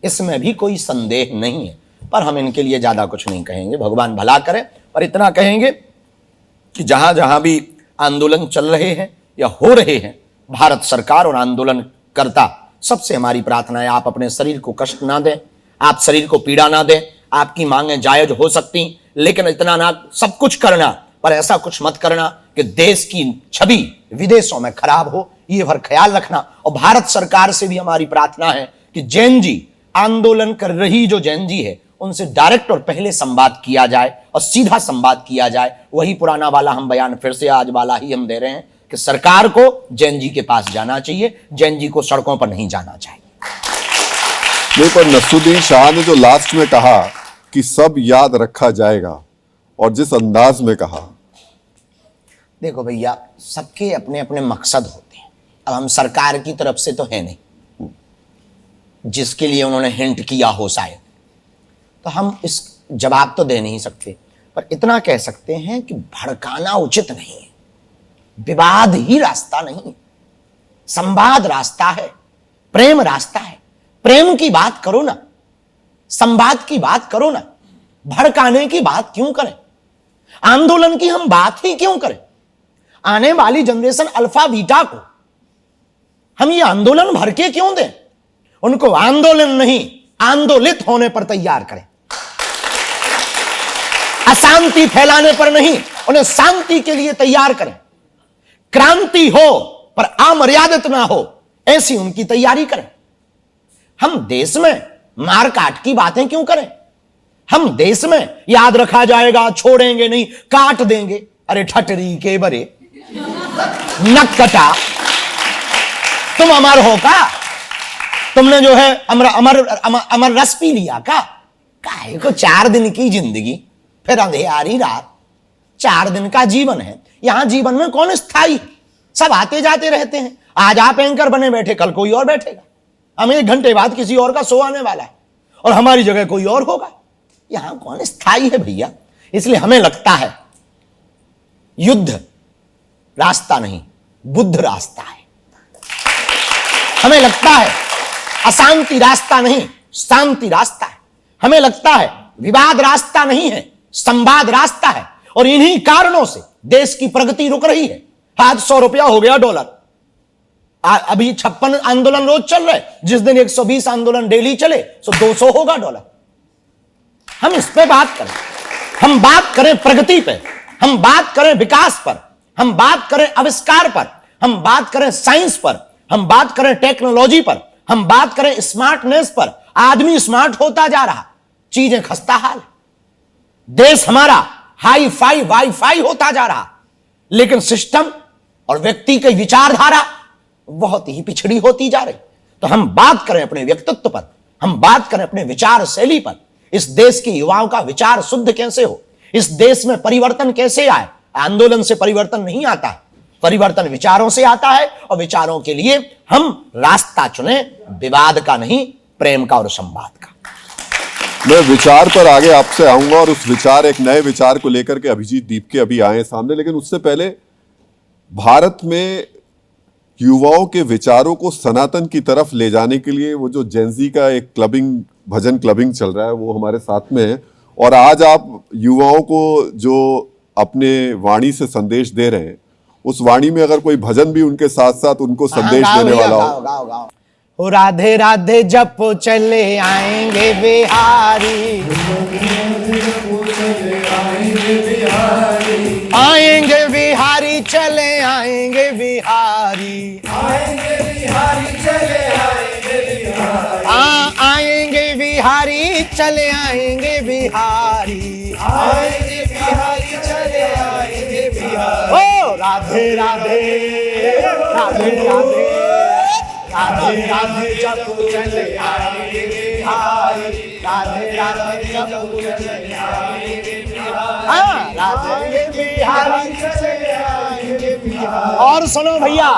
इसमें भी कोई संदेह नहीं है। पर हम इनके लिए ज्यादा कुछ नहीं कहेंगे, भगवान भला करे। पर इतना कहेंगे कि जहां जहां भी आंदोलन चल रहे हैं या हो रहे हैं, भारत सरकार और आंदोलनकर्ता सबसे हमारी प्रार्थना है, आप अपने शरीर को कष्ट ना दें, आप शरीर को पीड़ा ना दें, आपकी मांगें जायज हो सकती, लेकिन इतना ना सब कुछ करना, पर ऐसा कुछ मत करना कि देश की छवि विदेशों में खराब हो। ये भर ख्याल रखना। और भारत सरकार से भी हमारी प्रार्थना है कि जैन जी, आंदोलन कर रही जो जैन जी है, उनसे डायरेक्ट और पहले संवाद किया जाए और सीधा संवाद किया जाए। वही पुराना वाला हम बयान फिर से आज वाला ही हम दे रहे हैं कि सरकार को जैन जी के पास जाना चाहिए, जैन जी को सड़कों पर नहीं जाना चाहिए। नहीं, पर नसरुद्दीन शाह ने जो लास्ट में कहा कि सब याद रखा जाएगा, और जिस अंदाज में कहा, देखो भैया, सबके अपने अपने मकसद होते हैं। अब हम सरकार की तरफ से तो है नहीं, जिसके लिए उन्होंने हिंट किया हो शायद, तो हम इस जवाब तो दे नहीं सकते, पर इतना कह सकते हैं कि भड़काना उचित नहीं है। विवाद ही रास्ता नहीं, संवाद रास्ता है, प्रेम रास्ता है। प्रेम की बात करो ना, संवाद की बात करो ना, भड़काने की बात क्यों करें? आंदोलन की हम बात ही क्यों करें? आने वाली जनरेशन अल्फा बीटा को हम ये आंदोलन भर के क्यों दें? उनको आंदोलन नहीं, आंदोलित होने पर तैयार करें। अशांति फैलाने पर नहीं, उन्हें शांति के लिए तैयार करें। क्रांति हो पर अमर्यादित ना हो, ऐसी उनकी तैयारी करें। हम देश में मार काट की बातें क्यों करें? हम देश में याद रखा जाएगा, छोड़ेंगे नहीं, काट देंगे। अरे ठटरी के बरे, नक कटा, तुम अमर हो का? तुमने जो है अमर अमर अमर, अमर रस पी लिया का? काहे को 4 दिन की जिंदगी, फिर अंधेरी रात। 4 दिन का जीवन है। यहां जीवन में कौन स्थायी? सब आते जाते रहते हैं। आज आप एंकर बने बैठे, कल कोई और बैठेगा। हम 1 घंटे बाद किसी और का शो आने वाला है और हमारी जगह कोई और होगा। यहां कौन स्थायी है भैया? इसलिए हमें लगता है युद्ध रास्ता नहीं, बुद्ध रास्ता है। हमें लगता है अशांति रास्ता नहीं, शांति रास्ता है। हमें लगता है विवाद रास्ता नहीं है, संवाद रास्ता है। और इन्हीं कारणों से देश की प्रगति रुक रही है। आज 100 रुपया हो गया डॉलर। अभी 56 आंदोलन रोज चल रहे, जिस दिन 120 आंदोलन डेली चले तो 200 होगा डॉलर। हम इस पे बात करें, हम बात करें प्रगति पे, हम बात करें विकास पर, हम बात करें आविष्कार पर, हम बात करें साइंस पर, हम बात करें टेक्नोलॉजी पर, हम बात करें स्मार्टनेस पर। आदमी स्मार्ट होता जा रहा, चीजें खस्ता हाल। देश हमारा हाई फाई वाई फाई होता जा रहा, लेकिन सिस्टम और व्यक्ति की विचारधारा बहुत ही पिछड़ी होती जा रही। तो हम बात करें अपने व्यक्तित्व पर, हम बात करें अपने विचार शैली पर। इस देश के युवाओं का विचार शुद्ध कैसे हो, इस देश में परिवर्तन कैसे आए। आंदोलन से परिवर्तन नहीं आता है, परिवर्तन विचारों से आता है। और विचारों के लिए हम रास्ता चुने, विवाद का नहीं, प्रेम का और संवाद का। मैं विचार पर आगे आपसे आऊंगा, और उस विचार, एक नए विचार को लेकर के अभिजीत दीपके अभी आए सामने। लेकिन उससे पहले भारत में युवाओं के विचारों को सनातन की तरफ ले जाने के लिए वो जो जेनजी का एक क्लबिंग, भजन क्लबिंग चल रहा है, वो हमारे साथ में है। और आज आप युवाओं को जो अपने वाणी से संदेश दे रहे हैं, उस वाणी में अगर कोई भजन भी उनके साथ साथ उनको संदेश देने वाला हो। गाओ। राधे राधे जप चले आएंगे बिहारी, आएंगे बिहारी चले आएंगे बिहारी, आएंगे बिहारी चले आएंगे बिहारी, आएंगे बिहारी चले आएंगे बिहारी, आएंगे बिहारी चले आएंगे बिहारी। ओ राधे राधे राधे राधे राधे राधे जप चले आएंगे बिहारी, राधे राधे जप चले आएंगे बिहारी, राधे बिहारी चले आएंगे बिहारी। और सुनो भैया,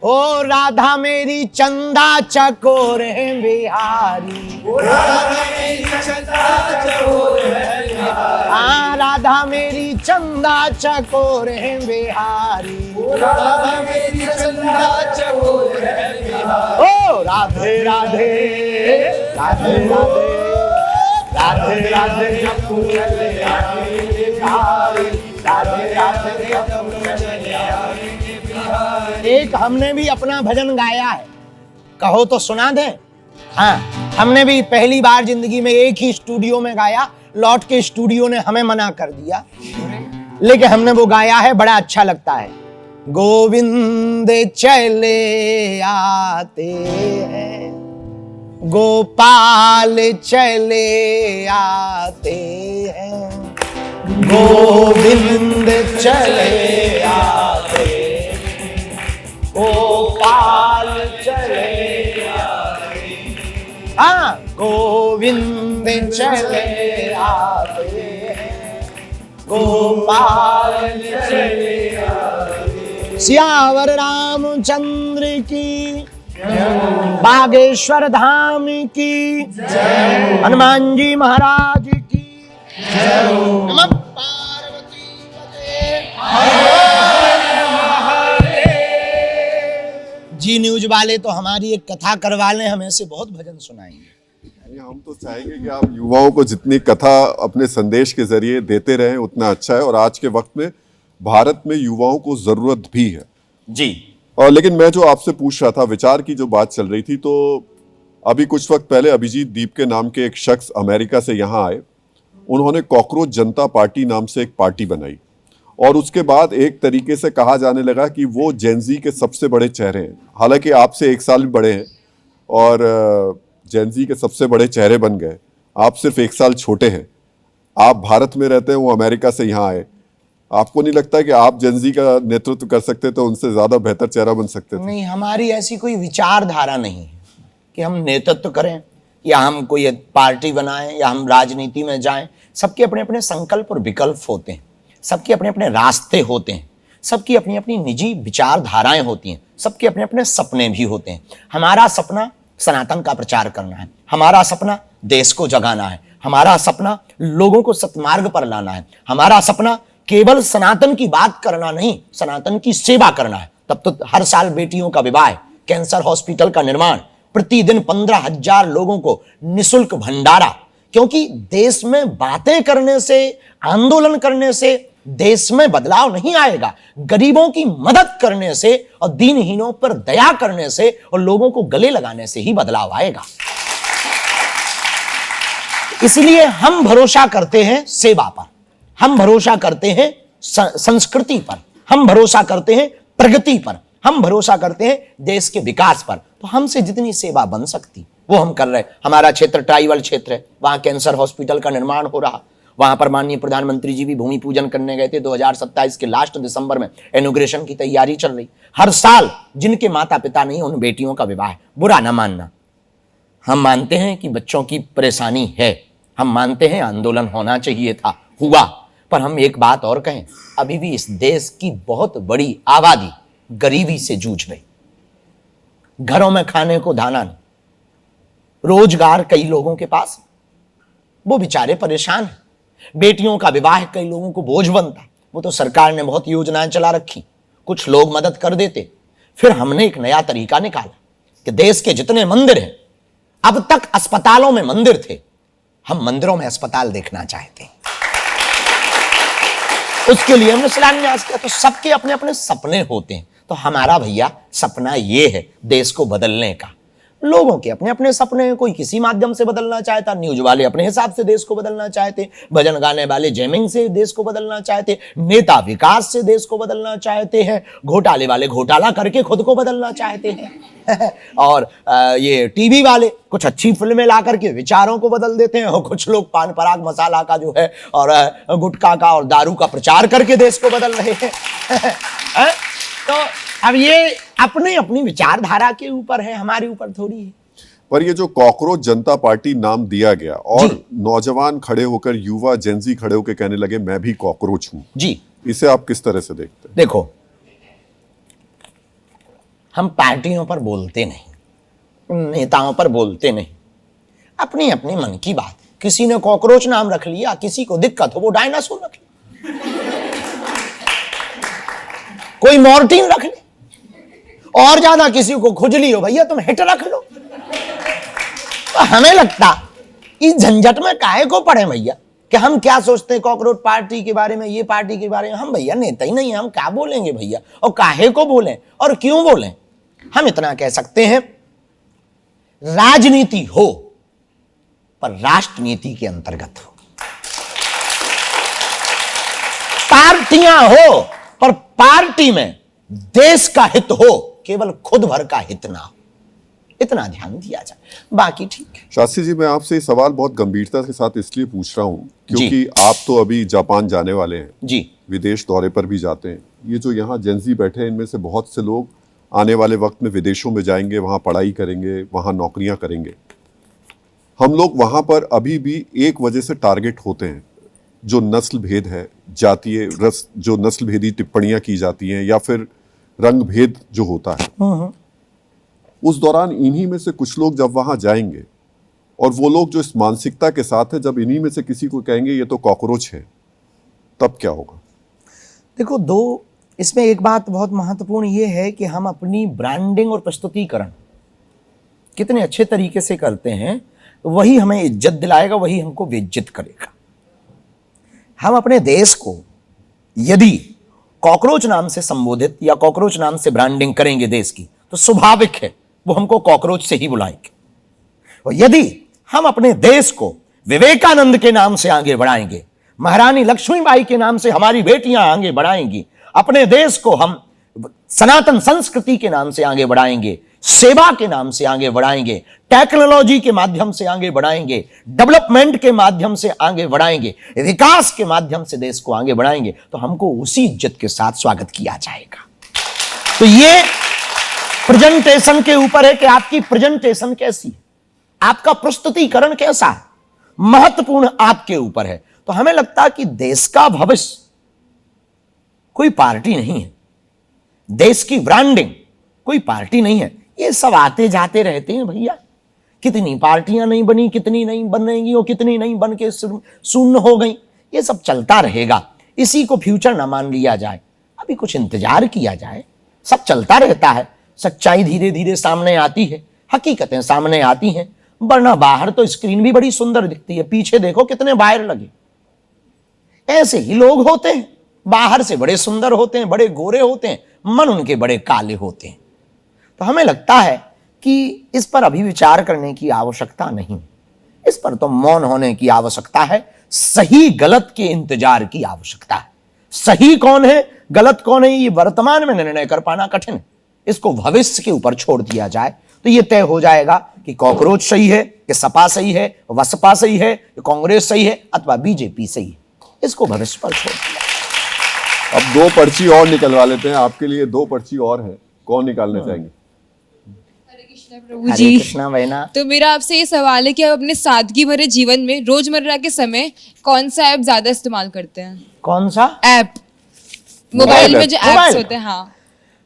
ओ राधा मेरी चंदा चकोर है बिहारी, ओ राधा मेरी चंदा चकोर है बिहारी, हाँ राधा मेरी चंदा चकोर है बिहारी, ओ राधा मेरी चंदा चकोर है बिहारी। ओ राधे राधे राधे राधे राधे राधे जप चले आएंगे बिहारी, राधे राधे जप चले आएंगे बिहारी। एक हमने भी अपना भजन गाया है, कहो तो सुना दें। हाँ, हमने भी पहली बार जिंदगी में एक ही स्टूडियो में गाया, लौट के स्टूडियो ने हमें मना कर दिया, लेकिन हमने वो गाया है, बड़ा अच्छा लगता है। गोविंद चले आते हैं, गोपाल चले आते हैं, गोविंद चले आते हैं, गोपाल चले आते हैं, हाँ, गोविंद चले आते हैं, गोपाल चले आते हैं। सियावर रामचंद्र की, बागेश्वर धाम की, हनुमान जी महाराज की, नमः पार्वती जी। न्यूज वाले तो हमारी एक कथा करवा लें, हम ऐसे बहुत भजन सुनाएंगे। हम तो चाहेंगे कि आप युवाओं को जितनी कथा अपने संदेश के जरिए देते रहें उतना अच्छा है, और आज के वक्त में भारत में युवाओं को जरूरत भी है जी। और लेकिन मैं जो आपसे पूछ रहा था, विचार की जो बात चल रही थी, तो अभी कुछ वक्त पहले अभिजीत दीप के नाम के एक शख्स अमेरिका से यहाँ आए। उन्होंने कॉकरोच जनता पार्टी नाम से एक पार्टी बनाई, और उसके बाद एक तरीके से कहा जाने लगा कि वो जेनजी के सबसे बड़े चेहरे हैं। हालांकि आपसे 1 साल भी बड़े हैं और जेनजी के सबसे बड़े चेहरे बन गए। आप सिर्फ 1 साल छोटे हैं, आप भारत में रहते हैं, वो अमेरिका से यहाँ आए। आपको नहीं लगता कि आप जेनजी का नेतृत्व कर सकते तो उनसे ज्यादा बेहतर चेहरा बन सकते थे? नहीं, हमारी ऐसी कोई विचारधारा नहीं है कि हम नेतृत्व करें या हम कोई पार्टी बनाएं या हम राजनीति में जाएं। सबके अपने अपने संकल्प और विकल्प होते हैं, सबके अपने अपने रास्ते होते हैं, सबकी अपनी अपनी निजी विचारधाराएं होती हैं, सबके अपने अपने सपने भी होते हैं। हमारा सपना सनातन का प्रचार करना है, हमारा सपना देश को जगाना है, हमारा सपना लोगों को सतमार्ग पर लाना है, हमारा सपना केवल सनातन की बात करना नहीं, सनातन की सेवा करना है। तब तो हर साल बेटियों का विवाह, कैंसर हॉस्पिटल का निर्माण, प्रतिदिन 15,000 लोगों को निशुल्क भंडारा, क्योंकि देश में बातें करने से, आंदोलन करने से देश में बदलाव नहीं आएगा। गरीबों की मदद करने से और दीनहीनों पर दया करने से और लोगों को गले लगाने से ही बदलाव आएगा। इसलिए हम भरोसा करते हैं सेवा पर, हम भरोसा करते हैं संस्कृति पर, हम भरोसा करते हैं प्रगति पर, हम भरोसा करते हैं देश के विकास पर। तो हमसे जितनी सेवा बन सकती वो हम कर रहे हैं। हमारा क्षेत्र ट्राइबल क्षेत्र है, वहां कैंसर हॉस्पिटल का निर्माण हो रहा, वहां पर माननीय प्रधानमंत्री जी भी भूमि पूजन करने गए थे। 2027 के लास्ट दिसंबर में इनॉग्रेशन की तैयारी चल रही। हर साल जिनके माता पिता नहीं, उन बेटियों का विवाह। बुरा ना मानना, हम मानते हैं कि बच्चों की परेशानी है, हम मानते हैं आंदोलन होना चाहिए था, हुआ। पर हम एक बात और कहें, अभी भी इस देश की बहुत बड़ी आबादी गरीबी से जूझ रही, घरों में खाने को दाना नहीं, रोजगार कई लोगों के पास, वो बेचारे परेशान हैं। बेटियों का विवाह कई लोगों को बोझ बनता। वो तो सरकार ने बहुत योजनाएं चला रखी, कुछ लोग मदद कर देते। फिर हमने एक नया तरीका निकाला कि देश के जितने मंदिर हैं, अब तक अस्पतालों में मंदिर थे, हम मंदिरों में अस्पताल देखना चाहते हैं। उसके लिए हमने शिलान्यास किया। तो सबके अपने अपने सपने होते हैं। तो हमारा भैया सपना ये है देश को बदलने का। लोगों के अपने अपने सपने हैं, कोई किसी माध्यम से बदलना चाहता, न्यूज वाले अपने हिसाब से देश को बदलना चाहते, भजन गाने वाले जैमिंग से देश को बदलना चाहते, नेता विकास से देश को बदलना चाहते हैं, घोटाले वाले घोटाला करके खुद को बदलना चाहते हैं और ये टीवी वाले कुछ अच्छी फिल्में ला करके विचारों को बदल देते हैं, और कुछ लोग पान पराग मसाला का जो है और गुटखा का और दारू का प्रचार करके देश को बदल रहे हैं। तो अब ये अपनी अपनी विचारधारा के ऊपर है, हमारे ऊपर थोड़ी है। पर ये जो कॉकरोच जनता पार्टी नाम दिया गया और नौजवान खड़े होकर, युवा जेनजी खड़े होकर कहने लगे मैं भी कॉकरोच हूं जी, इसे आप किस तरह से देखते हैं? देखो, हम पार्टियों पर बोलते नहीं, नेताओं पर बोलते नहीं, अपनी अपनी मन की बात। किसी ने कॉकरोच नाम रख लिया, किसी को दिक्कत हो वो डायनासोर रख ले, कोई मॉर्टिन रख ले, और ज्यादा किसी को खुजली हो भैया तुम हिट रख लो। तो हमें लगता इस झंझट में काहे को पड़े भैया, कि हम क्या सोचते हैं कॉकरोच पार्टी के बारे में, ये पार्टी के बारे में। हम भैया नेता ही नहीं है, हम क्या बोलेंगे भैया, और काहे को बोलें और क्यों बोलें। हम इतना कह सकते हैं, राजनीति हो पर राष्ट्रनीति के अंतर्गत हो। पार्टियां हो पर पार्टी में देश का हित हो, केवल खुद भर का हित ना हो, इतना ध्यान दिया जाए, बाकी ठीक है। शास्त्री जी, मैं आपसे ये सवाल बहुत गंभीरता के साथ इसलिए पूछ रहा हूं क्योंकि आप तो अभी जापान जाने वाले हैं जी, विदेश दौरे पर भी जाते हैं। ये जो यहाँ जेंजी बैठे हैं, इनमें से बहुत से लोग आने वाले वक्त में विदेशों में जाएंगे, वहाँ पढ़ाई करेंगे, वहाँ नौकरियाँ करेंगे। हम लोग वहाँ पर अभी भी एक वजह से टारगेट होते हैं, जो नस्ल भेद है, जातीय जो नस्ल भेदी टिप्पणियाँ की जाती हैं या फिर रंग भेद जो होता है। उस दौरान इन्हीं में से कुछ लोग जब वहाँ जाएंगे और वो लोग जो इस मानसिकता के साथ है, जब इन्हीं में से किसी को कहेंगे ये तो कॉकरोच है, तब क्या होगा? देखो, इसमें एक बात बहुत महत्वपूर्ण ये है कि हम अपनी ब्रांडिंग और प्रस्तुतिकरण कितने अच्छे तरीके से करते हैं, वही हमें इज्जत दिलाएगा, वही हमको बेइज्जत करेगा। हम अपने देश को यदि कॉकरोच नाम से संबोधित या कॉकरोच नाम से ब्रांडिंग करेंगे देश की, तो स्वाभाविक है वो हमको कॉकरोच से ही बुलाएंगे। और यदि हम अपने देश को विवेकानंद के नाम से आगे बढ़ाएंगे, महारानी लक्ष्मीबाई के नाम से हमारी बेटियां आगे बढ़ाएंगी, अपने देश को हम सनातन संस्कृति के नाम से आगे बढ़ाएंगे, सेवा के नाम से आगे बढ़ाएंगे, टेक्नोलॉजी के माध्यम से आगे बढ़ाएंगे, डेवलपमेंट के माध्यम से आगे बढ़ाएंगे, विकास के माध्यम से देश को आगे बढ़ाएंगे, तो हमको उसी इज्जत के साथ स्वागत किया जाएगा। तो ये प्रेजेंटेशन के ऊपर है कि आपकी प्रेजेंटेशन कैसी है, आपका प्रस्तुतिकरण कैसा है, महत्वपूर्ण आपके ऊपर है। तो हमें लगता है कि देश का भविष्य कोई पार्टी नहीं है, देश की ब्रांडिंग कोई पार्टी नहीं है। ये सब आते जाते रहते हैं भैया, कितनी पार्टियां नहीं बनी, कितनी नहीं बनेंगी और कितनी नहीं बन के शून्य हो गई, ये सब चलता रहेगा। इसी को फ्यूचर ना मान लिया जाए, अभी कुछ इंतजार किया जाए, सब चलता रहता है। सच्चाई धीरे धीरे सामने आती है, हकीकतें सामने आती हैं, वरना बाहर तो स्क्रीन भी बड़ी सुंदर दिखती है, पीछे देखो कितने वायर लगे। ऐसे ही लोग होते हैं, बाहर से बड़े सुंदर होते हैं, बड़े गोरे होते हैं, मन उनके बड़े काले होते हैं। तो हमें लगता है कि इस पर अभी विचार करने की आवश्यकता नहीं, इस पर तो मौन होने की आवश्यकता है, सही गलत के इंतजार की आवश्यकता है। सही कौन है, गलत कौन है, ये वर्तमान में निर्णय कर पाना कठिन है, इसको भविष्य के ऊपर छोड़ दिया जाए तो ये तय हो जाएगा कि कॉकरोच सही है, कि सपा सही है, बसपा सही है, कांग्रेस सही है अथवा बीजेपी सही है, इसको भविष्य पर छोड़ दिया। अब 2 पर्ची और निकलवा लेते हैं, आपके लिए 2 पर्ची और है, कौन निकालना चाहेंगे? प्रभु जी, कृष्णा बहना। तो मेरा आपसे ये सवाल है कि आप अपने सादगी भरे जीवन में रोजमर्रा के समय कौन सा ऐप ज्यादा इस्तेमाल करते हैं? कौन सा ऐप? मोबाइल में जो ऐप्स होते हैं। हाँ,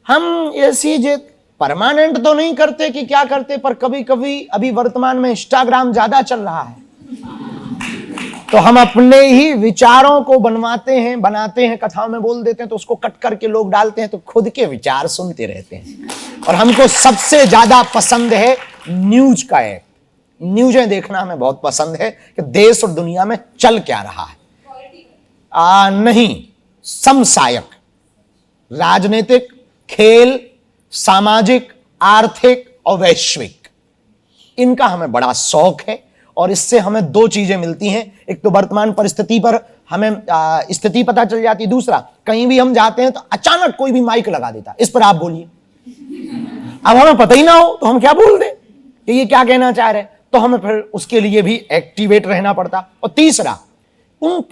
हम ऐसी जो परमानेंट तो नहीं करते कि क्या करते, पर कभी कभी अभी वर्तमान में इंस्टाग्राम ज्यादा चल रहा है, तो हम अपने ही विचारों को बनाते हैं, कथाओं में बोल देते हैं, तो उसको कट करके लोग डालते हैं, तो खुद के विचार सुनते रहते हैं। और हमको सबसे ज्यादा पसंद है न्यूज का ऐप, न्यूज़ें देखना हमें बहुत पसंद है कि देश और दुनिया में चल क्या रहा है। नहीं, समसामयिक, राजनीतिक, खेल, सामाजिक, आर्थिक और वैश्विक, इनका हमें बड़ा शौक है। और इससे हमें 2 चीजें मिलती हैं, एक तो वर्तमान परिस्थिति पर हमें स्थिति पता चल जाती है, दूसरा कहीं भी हम जाते हैं तो अचानक कोई भी माइक लगा देता है, इस पर आप बोलिए। अब हमें पता ही ना हो तो हम क्या बोल दें कि ये क्या कहना चाह रहे हैं, तो हमें फिर उसके लिए भी एक्टिवेट रहना पड़ता। और तीसरा, उन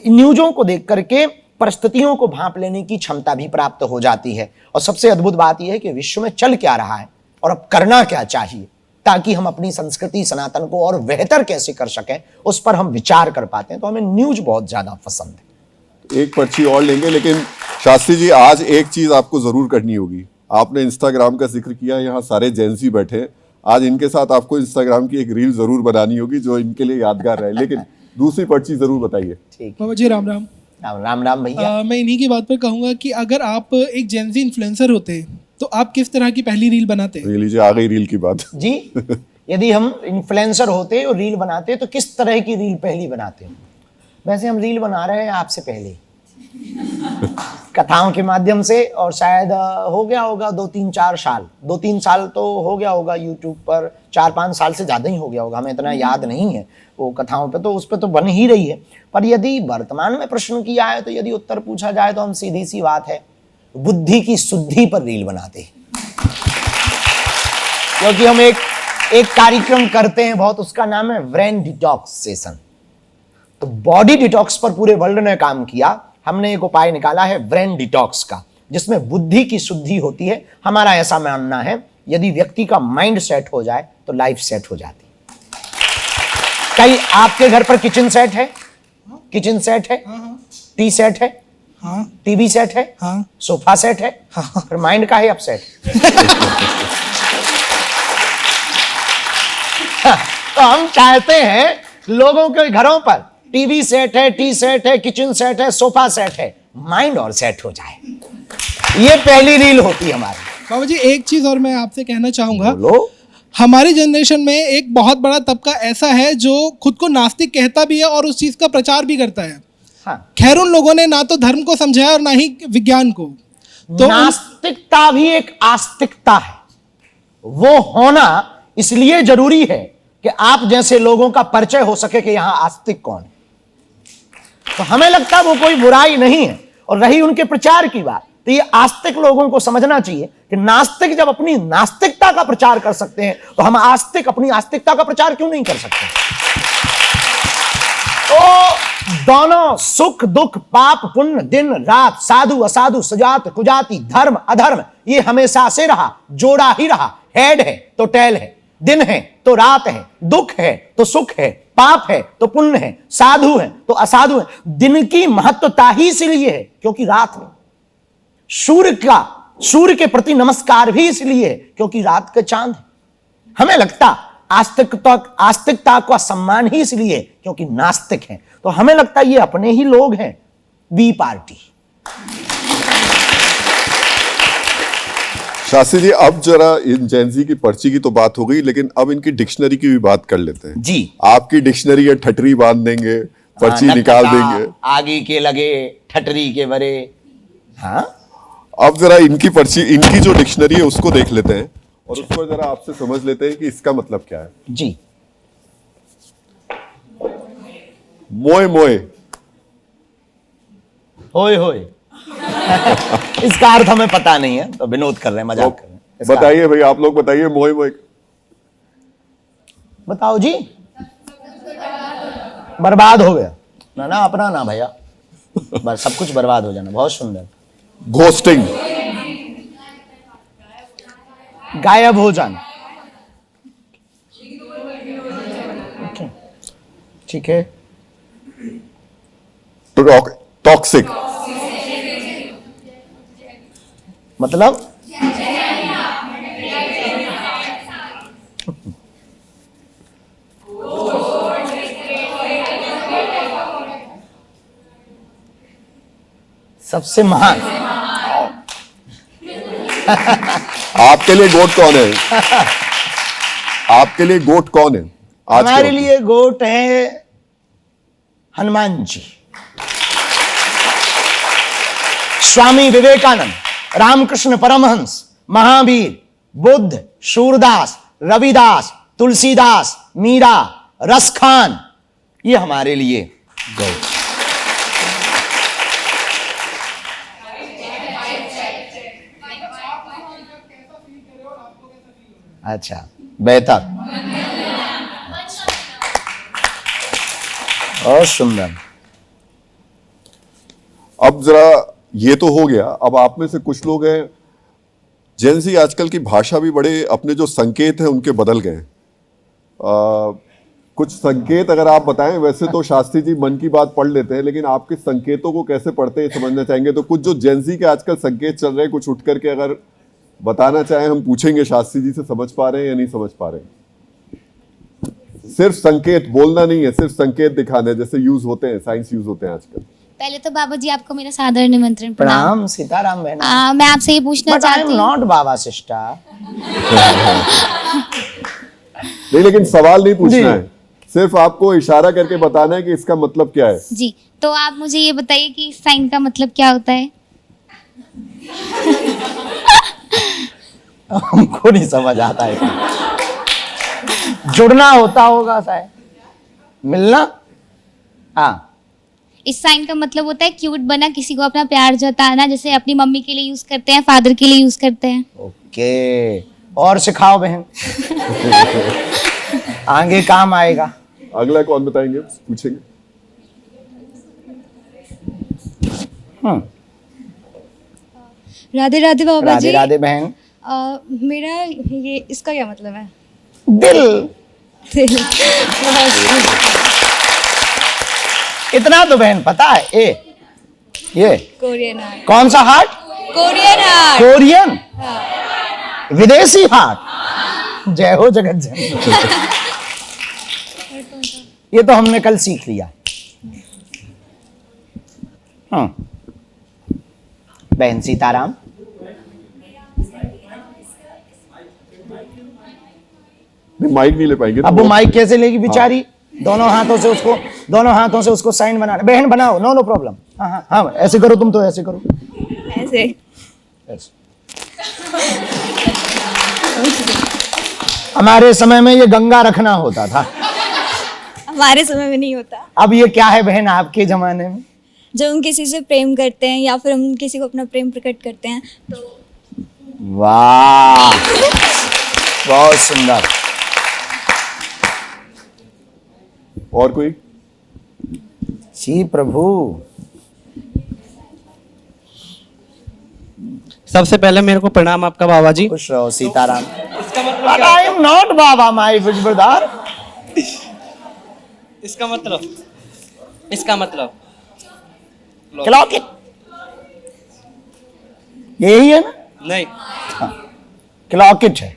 न्यूज़ों को देख करके परिस्थितियों को भांप लेने की क्षमता भी प्राप्त हो जाती है। और सबसे अद्भुत बात यह है कि विश्व में चल क्या रहा है और अब करना क्या चाहिए, ताकि हम अपनी संस्कृति सनातन को और बेहतर कैसे कर सकें, उस पर हम विचार कर पाते हैं। तो हमें न्यूज बहुत ज्यादा पसंद है। एक पर्ची और लेंगे, लेकिन शास्त्री जी आज एक चीज आपको जरूर करनी होगी। आपने इंस्टाग्राम का जिक्र किया, यहाँ सारे जेंजी बैठे, आज इनके साथ आपको इंस्टाग्राम की एक रील जरूर बनानी होगी जो इनके लिए यादगार रहे। लेकिन दूसरी पर्ची जरूर बताइए। ठीक, बाबा जी राम राम। राम राम भैया। मैं इन्हीं की बात पर कहूंगा कि अगर आप एक जेंजी इन्फ्लुएंसर होते तो आप किस तरह की पहली रील बनाते? ये लीजिए, आ गई रील की बात जी। यदि हम इन्फ्लुएंसर होते और रील बनाते तो किस तरह की रील पहली बनाते? वैसे हम रील बना रहे हैं आपसे पहले। कथाओं के माध्यम से, और शायद हो गया होगा 2-3 साल तो हो गया होगा यूट्यूब पर, 4-5 साल से ज़्यादा ही हो गया होगा, हमें इतना याद नहीं है वो कथाओं पे, तो उस पर तो बन ही रही है। पर यदि वर्तमान में प्रश्न किया है तो यदि उत्तर पूछा जाए तो हम सीधी सी बात है बुद्धि की शुद्धि पर रील बनाते हैं, क्योंकि हम एक कार्यक्रम करते हैं बहुत, उसका नाम है ब्रेन डिटॉक्स सेशन। तो बॉडी डिटॉक्स पर पूरे वर्ल्ड ने काम किया, हमने एक उपाय निकाला है ब्रेन डिटॉक्स का, जिसमें बुद्धि की शुद्धि होती है। हमारा ऐसा मानना है यदि व्यक्ति का माइंड सेट हो जाए तो लाइफ सेट हो जाती है। कई आपके घर पर किचन सेट है, किचन सेट है, टी सेट है, टीवी सेट है, सोफा सेट है, फिर माइंड का है अपसेट। तो हम चाहते हैं लोगों के घरों पर टीवी सेट है, टी सेट है, किचन सेट है, सोफा सेट है, माइंड और सेट हो जाए। ये पहली रील होती है हमारी। बाबा जी एक चीज और मैं आपसे कहना चाहूंगा, बोलो। हमारी जनरेशन में एक बहुत बड़ा तबका ऐसा है जो खुद को नास्तिक कहता भी है और उस चीज का प्रचार भी करता है। हाँ। खैर उन लोगों ने ना तो धर्म को समझा और ना ही विज्ञान को। तो नास्तिकता भी एक आस्तिकता है, वो होना इसलिए जरूरी है कि आप जैसे लोगों का परिचय हो सके कि यहां आस्तिक कौन है। तो हमें लगता है वो कोई बुराई नहीं है। और रही उनके प्रचार की बात, तो ये आस्तिक लोगों को समझना चाहिए कि नास्तिक जब अपनी नास्तिकता का प्रचार कर सकते हैं तो हम आस्तिक अपनी आस्तिकता का प्रचार क्यों नहीं कर सकते। तो दोनों सुख दुख, पाप पुण्य, दिन रात, साधु असाधु, सुजात कुजाति, धर्म अधर्म, ये हमेशा से रहा, जोड़ा ही रहा। हेड है तो टेल है, दिन है तो रात है, दुख है तो सुख है, पाप है तो पुण्य है, साधु है तो असाधु है। दिन की महत्वता ही इसलिए है क्योंकि रात में सूर्य के प्रति नमस्कार भी इसलिए है क्योंकि रात का चांद है। हमें लगता आस्तिकता का सम्मान ही इसलिए है क्योंकि नास्तिक है। तो हमें लगता ये अपने ही लोग हैं, बी पार्टी। शास्त्री जी अब जरा इन जेनजी की पर्ची की तो बात हो गई, लेकिन अब इनकी डिक्शनरी की भी बात कर लेते हैं। जी। आपकी डिक्शनरी है, ठटरी बांध देंगे, पर्ची निकाल देंगे, आगे के लगे ठटरी के बरे। हाँ, अब जरा इनकी पर्ची, इनकी जो डिक्शनरी है उसको देख लेते हैं और उस पर जरा आपसे समझ लेते हैं कि इसका मतलब क्या है। जी। मोए मोए, होए होए। इसका अर्थ हमें पता नहीं है, तो विनोद कर रहे हैं, मजाक कर रहे हैं। बताइए भाई, आप लोग बताइए मोए मोए। बताओ जी। बर्बाद हो गया ना अपना ना भैया, बस सब कुछ बर्बाद हो जाना। बहुत सुंदर। घोस्टिंग, गायब हो जाना। ठीक है। टॉक्सिक मतलब सबसे महान। आपके लिए गोट कौन है? आपके लिए गोट कौन है? आज हमारे लिए गोट है हनुमान जी, स्वामी विवेकानंद, रामकृष्ण परमहंस, महावीर, बुद्ध, सूरदास, रविदास, तुलसीदास, मीरा, रसखान, ये हमारे लिए गोट। अच्छा, बेहतर और सुंदर। अब जरा ये तो हो गया, अब आप में से कुछ लोग हैं जेनजी आजकल की भाषा भी बड़े, अपने जो संकेत हैं उनके बदल गए। कुछ संकेत अगर आप बताएं, वैसे तो शास्त्री जी मन की बात पढ़ लेते हैं, लेकिन आपके संकेतों को कैसे पढ़ते हैं समझना चाहेंगे। तो कुछ जो जेनजी के आजकल संकेत चल रहे हैं, कुछ उठ करके अगर बताना चाहें, हम पूछेंगे शास्त्री जी से, समझ पा रहे हैं या नहीं समझ पा रहे हैं। सिर्फ संकेत बोलना नहीं है, सिर्फ संकेत दिखाना है, जैसे यूज होते हैं, साइंस यूज होते हैं आजकल। पहले तो बाबा जी आपको मेरा सादर निमंत्रण। प्रणाम सीताराम बहन। मैं आपसे ये पूछना चाहती हूँ। Not Baba sister. नहीं, लेकिन सवाल नहीं पूछना है, सिर्फ आपको इशारा करके बताना है कि इसका मतलब क्या है। जी, तो आप मुझे ये बताइए कि साइन का मतलब क्या होता है। हमको नहीं समझ आता है। जुड़ना होता होगा शायद, मिलना। हाँ, इस साइन का मतलब होता है क्यूट बना, किसी को अपना प्यार जताना, जैसे अपनी मम्मी के लिए यूज करते हैं, फादर के लिए यूज करते हैं। ओके, और सिखाओ बहन। आगे काम आएगा। अगला कौन बताएंगे, पूछेंगे? राधे राधे बाबा राधे जी। राधे बहन। मेरा ये इसका क्या मतलब है? दिल। इतना तो बहन पता है। ये कोरियन हार्ट। कौन सा हार्ट? Korean heart. कोरियन, विदेशी हार्ट। जय हो जगत जननी। ये तो हमने कल सीख लिया। बहन सीताराम। माइक नहीं ले पाएंगे। अब वो माइक कैसे लेगी बेचारी? दोनों हाथों से उसको साइन बनाना। बहन बनाओ, नो प्रॉब्लम। हाँ, ऐसे करो, तुम तो ऐसे करो, ऐसे। हमारे समय में ये गंगा रखना होता था, हमारे समय में नहीं होता। अब ये क्या है बहन आपके जमाने में? जब हम किसी से प्रेम करते हैं या फिर हम किसी को अपना प्रेम प्रकट करते हैं तो। वाह, बहुत सुंदर। और कोई? जी प्रभु। सबसे पहले मेरे को प्रणाम आपका बाबा जी। खुश रहो Sitaram. But I am not Baba, my brother। इसका मतलब क्लॉक इट, यही है ना? नहीं, क्लॉक इट है।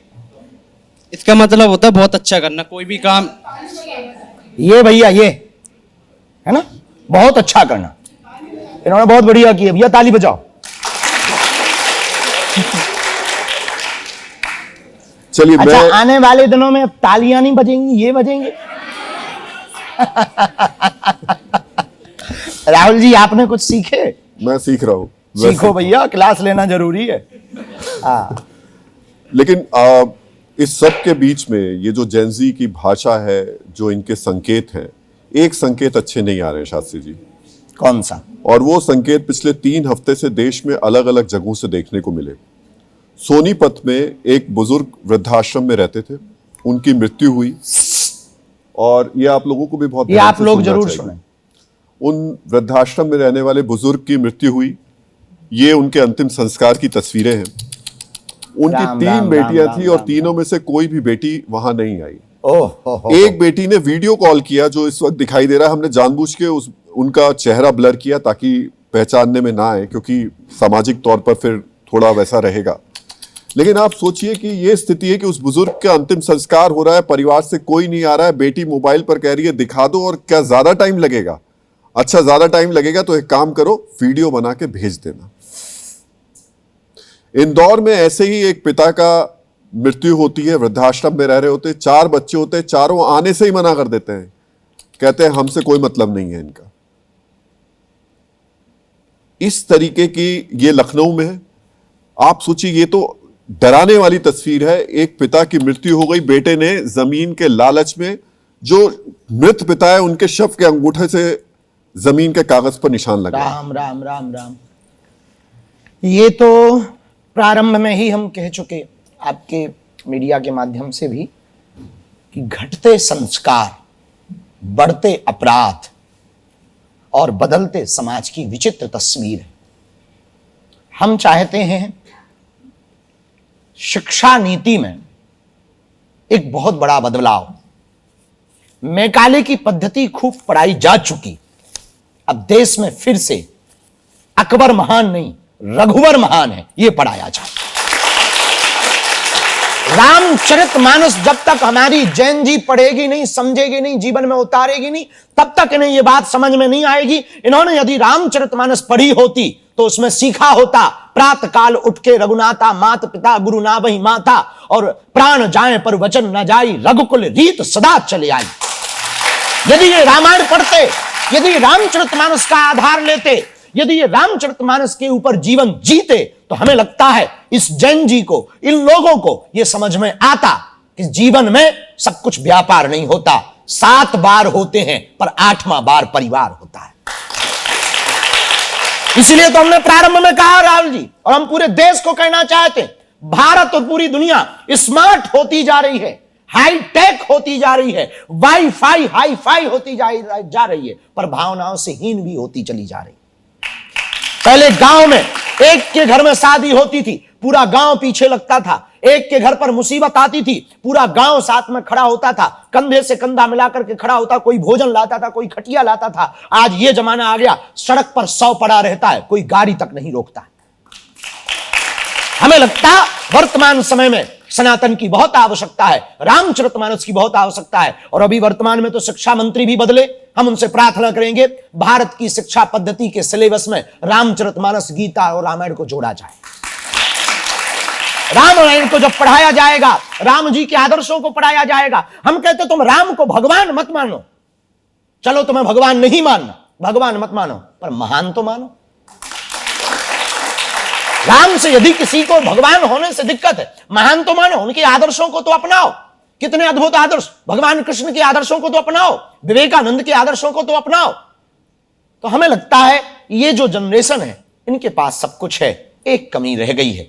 इसका मतलब होता है बहुत अच्छा करना कोई भी काम। ये भैया, ये है ना, बहुत अच्छा करना। इन्होंने बहुत बढ़िया किया भैया, ताली बजाओ। चलिए, अच्छा, मैं आने वाले दिनों में अब तालियां नहीं बजेंगी, ये बजेंगे। राहुल जी, आपने कुछ सीखे? मैं सीख रहा हूँ। सीखो भैया, क्लास लेना जरूरी है। हाँ, लेकिन इस सब के बीच में ये जो जेनजी की भाषा है, जो इनके संकेत हैं, एक संकेत अच्छे नहीं आ रहे हैं शास्त्री जी। कौन सा? और वो संकेत पिछले 3 हफ्ते से देश में अलग अलग जगहों से देखने को मिले। सोनीपत में एक बुजुर्ग वृद्धाश्रम में रहते थे, उनकी मृत्यु हुई, और ये आप लोगों को भी बहुत ये ध्यान आप से लोग सुनना जरूर चाहिए। सुनें। उन वृद्धाश्रम में रहने वाले बुजुर्ग की मृत्यु हुई। ये उनके अंतिम संस्कार की तस्वीरें हैं। उनकी राम, 3 राम, बेटियां राम, थी, राम, और राम, तीनों में से कोई भी बेटी वहां नहीं आई। ओह, एक बेटी ने वीडियो कॉल किया, जो इस वक्त दिखाई दे रहा है। हमने जानबूझ के उनका चेहरा ब्लर किया ताकि पहचानने में ना आए, क्योंकि सामाजिक तौर पर फिर थोड़ा वैसा रहेगा। लेकिन आप सोचिए कि ये स्थिति है कि उस बुजुर्ग का अंतिम संस्कार हो रहा है, परिवार से कोई नहीं आ रहा है, बेटी मोबाइल पर कह रही है दिखा दो, और क्या ज्यादा टाइम लगेगा? अच्छा, ज्यादा टाइम लगेगा तो एक काम करो, वीडियो बना के भेज देना। इंदौर में ऐसे ही एक पिता का मृत्यु होती है, वृद्धाश्रम में रह रहे होते, 4 बच्चे होते, चारों आने से ही मना कर देते हैं, कहते हैं हमसे कोई मतलब नहीं है इनका। इस तरीके की ये लखनऊ में है। आप सोचिए, ये तो डराने वाली तस्वीर है। एक पिता की मृत्यु हो गई, बेटे ने जमीन के लालच में, जो मृत पिता है उनके शव के अंगूठे से जमीन के कागज पर निशान लगा। राम राम राम राम। ये तो प्रारंभ में ही हम कह चुके आपके मीडिया के माध्यम से भी कि घटते संस्कार, बढ़ते अपराध और बदलते समाज की विचित्र तस्वीर है। हम चाहते हैं शिक्षा नीति में एक बहुत बड़ा बदलाव। मैकाले की पद्धति खूब पढ़ाई जा चुकी, अब देश में फिर से अकबर महान नहीं, रघुवर महान है, यह पढ़ाया जाए। रामचरितमानस जब तक हमारी जैन जी पढ़ेगी नहीं, समझेगी नहीं, जीवन में उतारेगी नहीं, तब तक इन्हें यह बात समझ में नहीं आएगी। इन्होंने यदि रामचरितमानस पढ़ी होती तो उसमें सीखा होता, प्रातः काल उठ के रघुनाथा, मात पिता गुरु ना वही माता, और प्राण जाए पर वचन न जाई, रघुकुल रीत सदा चले आई। यदि ये रामायण पढ़ते, यदि रामचरितमानस का आधार लेते, यदि ये रामचरितमानस के ऊपर जीवन जीते तो हमें लगता है इस जैन जी को, इन लोगों को यह समझ में आता कि जीवन में सब कुछ व्यापार नहीं होता। 7 बार होते हैं पर 8वां बार परिवार होता है। इसलिए तो हमने प्रारंभ में कहा राहुल जी, और हम पूरे देश को कहना चाहते हैं, भारत और पूरी दुनिया स्मार्ट होती जा रही है, हाईटेक होती जा रही है, वाईफाई हाईफाई होती जा रही है, पर भावनाओं से हीन भी होती चली जा रही है। पहले गांव में एक के घर में शादी होती थी, पूरा गांव पीछे लगता था। एक के घर पर मुसीबत आती थी, पूरा गांव साथ में खड़ा होता था, कंधे से कंधा मिलाकर के खड़ा होता, कोई भोजन लाता था, कोई खटिया लाता था। आज ये जमाना आ गया, सड़क पर 100 पड़ा रहता है, कोई गाड़ी तक नहीं रोकता। हमें लगता वर्तमान समय में सनातन की बहुत आवश्यकता है, रामचरितमानस की बहुत आवश्यकता है। और अभी वर्तमान में तो शिक्षा मंत्री भी बदले, हम उनसे प्रार्थना करेंगे भारत की शिक्षा पद्धति के सिलेबस में रामचरितमानस, गीता और रामायण को जोड़ा जाए। रामायण को जब पढ़ाया जाएगा, राम जी के आदर्शों को पढ़ाया जाएगा। हम कहते तुम राम को भगवान मत मानो, चलो तुम्हें भगवान नहीं मानना, भगवान मत मानो, पर महान तो मानो। राम से यदि किसी को भगवान होने से दिक्कत है, महान तो मानो, उनके आदर्शों को तो अपनाओ। कितने अद्भुत आदर्श, भगवान कृष्ण के आदर्शों को तो अपनाओ, विवेकानंद के आदर्शों को तो अपनाओ। तो हमें लगता है ये जो जनरेशन है, इनके पास सब कुछ है, एक कमी रह गई है,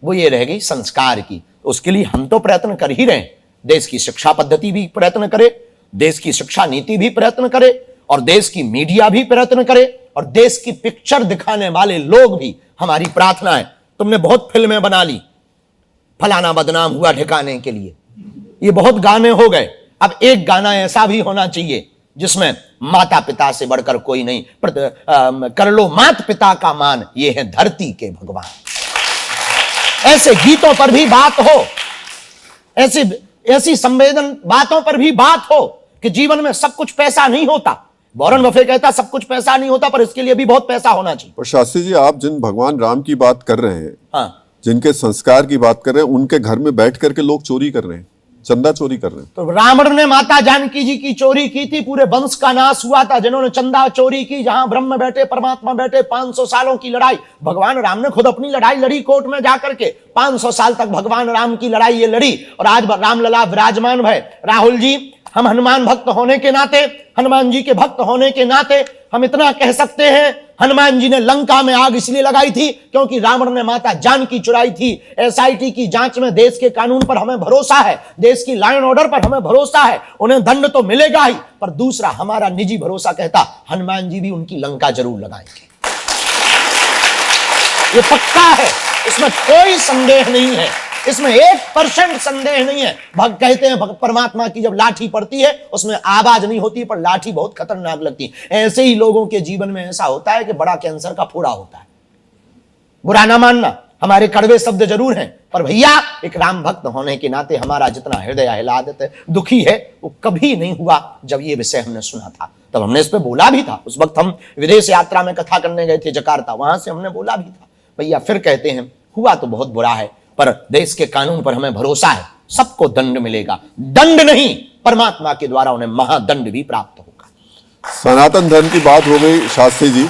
वो ये रह गई संस्कार की। उसके लिए हम तो प्रयत्न कर ही रहे हैं, देश की शिक्षा पद्धति भी प्रयत्न करे, देश की शिक्षा नीति भी प्रयत्न करे, और देश की मीडिया भी प्रयत्न करे, और देश की पिक्चर दिखाने वाले लोग भी। हमारी प्रार्थना है, तुमने बहुत फिल्में बना ली, फलाना बदनाम हुआ ठिकाने के लिए, ये बहुत गाने हो गए, अब एक गाना ऐसा भी होना चाहिए जिसमें माता पिता से बढ़कर कोई नहीं, कर लो माता पिता का मान, ये है धरती के भगवान। ऐसे गीतों पर भी बात हो, ऐसी संवेदन बातों पर भी बात हो कि जीवन में सब कुछ पैसा नहीं होता। वॉरेन बफे कहता सब कुछ पैसा नहीं होता, पर इसके लिए भी बहुत पैसा होना चाहिए। और शास्त्री जी, आप जिन भगवान राम की बात कर रहे हैं, हाँ, जिनके संस्कार की बात कर रहे हैं, उनके घर में बैठ करके लोग चोरी कर रहे हैं, चंदा चोरी कर रहे हैं। तो रावण ने माता जानकी जी की चोरी की थी, पूरे वंश का नाश हुआ था जिन्होंने चंदा चोरी की। जहां ब्रह्म बैठे, परमात्मा बैठे, 500 सालों की लड़ाई, भगवान राम ने खुद अपनी लड़ाई लड़ी कोर्ट में जाकर के। 500 साल तक भगवान राम की लड़ाई ये लड़ी, और आज रामलला विराजमान भय। राहुल जी, हम हनुमान भक्त होने के नाते, हनुमान जी के भक्त होने के नाते हम इतना कह सकते हैं, हनुमान जी ने लंका में आग इसलिए लगाई थी क्योंकि रावण ने माता जानकी चुराई थी। एसआईटी की जांच में देश के कानून पर हमें भरोसा है, देश की लॉ एंड ऑर्डर पर हमें भरोसा है, उन्हें दंड तो मिलेगा ही, पर दूसरा हमारा निजी भरोसा कहता हनुमान जी भी उनकी लंका जरूर लगाएंगे। ये पक्का है, इसमें कोई संदेह नहीं है, इसमें 1% संदेह नहीं है। भक्त कहते हैं परमात्मा की जब लाठी पड़ती है उसमें आवाज नहीं होती, पर लाठी बहुत खतरनाक लगती है। ऐसे ही लोगों के जीवन में ऐसा होता है कि बड़ा कैंसर का फोड़ा होता है। बुरा ना मानना, हमारे कड़वे शब्द जरूर हैं, पर भैया एक राम भक्त होने के नाते हमारा जितना हृदय आह्लादित है, दुखी है, वो कभी नहीं हुआ जब ये विषय हमने सुना था। तब हमने इस पर बोला भी था। उस वक्त हम विदेश यात्रा में कथा करने गए थे जकार्ता, वहां से हमने बोला भी था। भैया फिर कहते हैं हुआ तो बहुत बुरा है, पर देश के कानून पर हमें भरोसा है, सबको दंड मिलेगा। दंड नहीं, परमात्मा के द्वारा उन्हें महादंड भी प्राप्त होगा। सनातन धर्म की बात हो गई शास्त्री जी,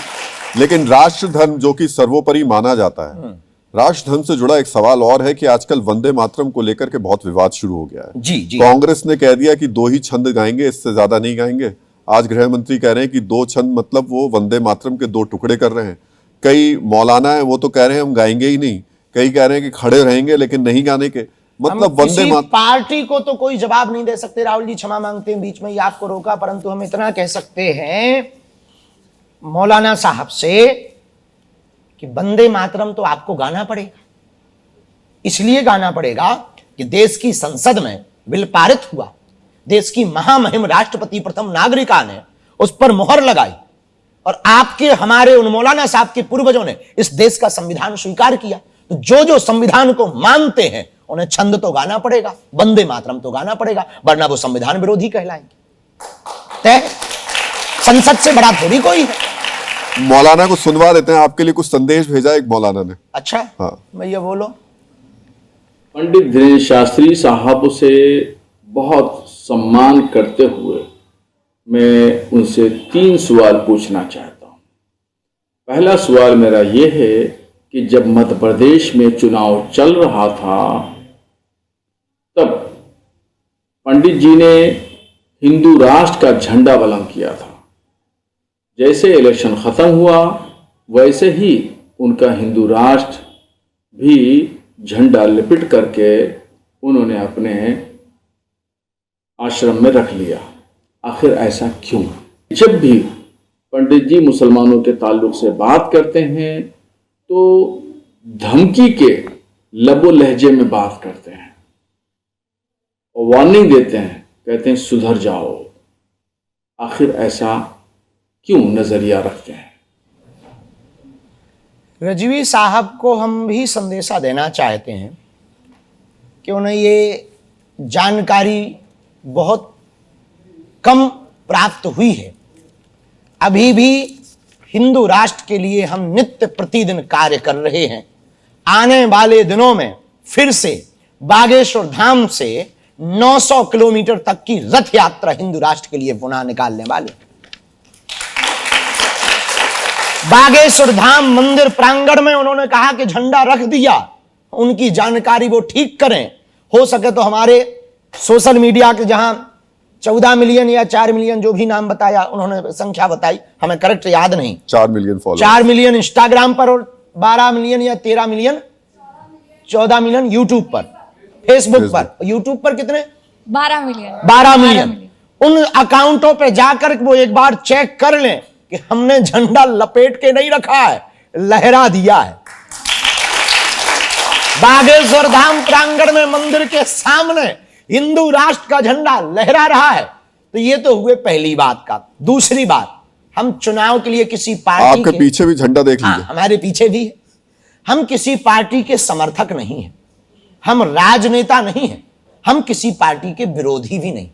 लेकिन राष्ट्र धर्म जो कि सर्वोपरि माना जाता है, राष्ट्र धर्म से जुड़ा एक सवाल और है कि आजकल वंदे मातरम को लेकर के बहुत विवाद शुरू हो गया है। जी जी। कांग्रेस ने कह दिया कि 2 ही छंद गाएंगे, इससे ज्यादा नहीं गाएंगे। आज गृह मंत्री कह रहे हैं कि 2 छंद मतलब वो वंदे मातरम के 2 टुकड़े कर रहे हैं। कई मौलाना है वो तो कह रहे हैं हम गाएंगे ही नहीं, कई कह रहे हैं कि खड़े रहेंगे लेकिन नहीं गाने के। मतलब वंदे मातरम पार्टी को तो कोई जवाब नहीं दे सकते। राहुल जी क्षमा मांगते हैं, बीच में ही आपको रोका, परंतु हम इतना कह सकते हैं मौलाना साहब से कि वंदे मातरम तो आपको गाना पड़ेगा। इसलिए गाना पड़ेगा कि देश की संसद में बिल पारित हुआ, देश की महामहिम राष्ट्रपति प्रथम नागरिका ने उस पर मुहर लगाई, और आपके हमारे उन मौलाना साहब के पूर्वजों ने इस देश का संविधान स्वीकार किया। तो जो संविधान को मानते हैं उन्हें छंद तो गाना पड़ेगा, वंदे मातरम तो गाना पड़ेगा, वरना वो संविधान विरोधी कहलाएंगे। तय संसद से बड़ा थोड़ी कोई है। मौलाना को सुनवा देते हैं, आपके लिए कुछ संदेश भेजा एक मौलाना ने। अच्छा, हाँ भैया बोलो। पंडित दिनेश शास्त्री साहब से बहुत सम्मान करते हुए मैं उनसे 3 सवाल पूछना चाहता हूं। पहला सवाल मेरा ये है कि जब मध्य प्रदेश में चुनाव चल रहा था तब पंडित जी ने हिंदू राष्ट्र का झंडा बुलंद किया था। जैसे इलेक्शन खत्म हुआ वैसे ही उनका हिंदू राष्ट्र भी झंडा लिपट करके उन्होंने अपने आश्रम में रख लिया। आखिर ऐसा क्यों? जब भी पंडित जी मुसलमानों के ताल्लुक से बात करते हैं तो धमकी के लबो लहजे में बात करते हैं और वार्निंग देते हैं, कहते हैं सुधर जाओ। आखिर ऐसा क्यों नजरिया रखते हैं? रजवी साहब को हम भी संदेशा देना चाहते हैं कि उन्हें ये जानकारी बहुत कम प्राप्त हुई है। अभी भी हिंदू राष्ट्र के लिए हम नित्य प्रतिदिन कार्य कर रहे हैं। आने वाले दिनों में फिर से बागेश्वर धाम से 900 किलोमीटर तक की रथ यात्रा हिंदू राष्ट्र के लिए पुनः निकालने वाले। बागेश्वर धाम मंदिर प्रांगण में उन्होंने कहा कि झंडा रख दिया। उनकी जानकारी वो ठीक करें। हो सके तो हमारे सोशल मीडिया के जहां 14 मिलियन या 4 मिलियन जो भी नाम बताया उन्होंने संख्या बताई, हमें करेक्ट याद नहीं, 4 मिलियन फॉलोअर, 4 मिलियन इंस्टाग्राम पर और 12 मिलियन या 13 मिलियन 14 मिलियन यूट्यूब पर, फेसबुक पर। यूट्यूब पर कितने? 12 मिलियन। 12 मिलियन। उन अकाउंटों पे जाकर वो एक बार चेक कर लें कि हमने झंडा लपेट के नहीं रखा है, लहरा दिया है। बागेश्वर धाम प्रांगण में मंदिर के सामने हिंदू राष्ट्र का झंडा लहरा रहा है। तो ये तो हुए पहली बात का। दूसरी बात, हम चुनाव के लिए किसी पार्टी आपके पीछे भी झंडा देख लीजिए। हमारे पीछे भी है। हम किसी पार्टी के समर्थक नहीं हैं, हम राजनेता नहीं हैं, हम किसी पार्टी के विरोधी भी नहीं।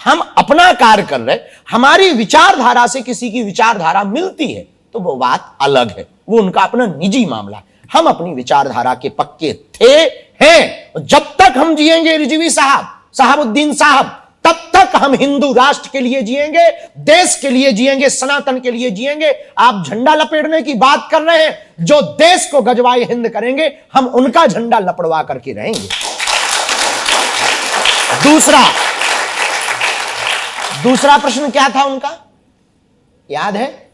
हम अपना कार्य कर रहे। हमारी विचारधारा से किसी की विचारधारा मिलती है तो वो बात अलग है, वो उनका अपना निजी मामला है। हम अपनी विचारधारा के पक्के थे, हैं। जब तक हम जिएंगे रिजवी साहब, साहबुद्दीन साहब, तब तक हम हिंदू राष्ट्र के लिए जिएंगे, देश के लिए जिएंगे, सनातन के लिए जिएंगे। आप झंडा लपेटने की बात कर रहे हैं, जो देश को गजवाए हिंद करेंगे हम उनका झंडा लपड़वा करके रहेंगे। दूसरा प्रश्न क्या था उनका, याद है?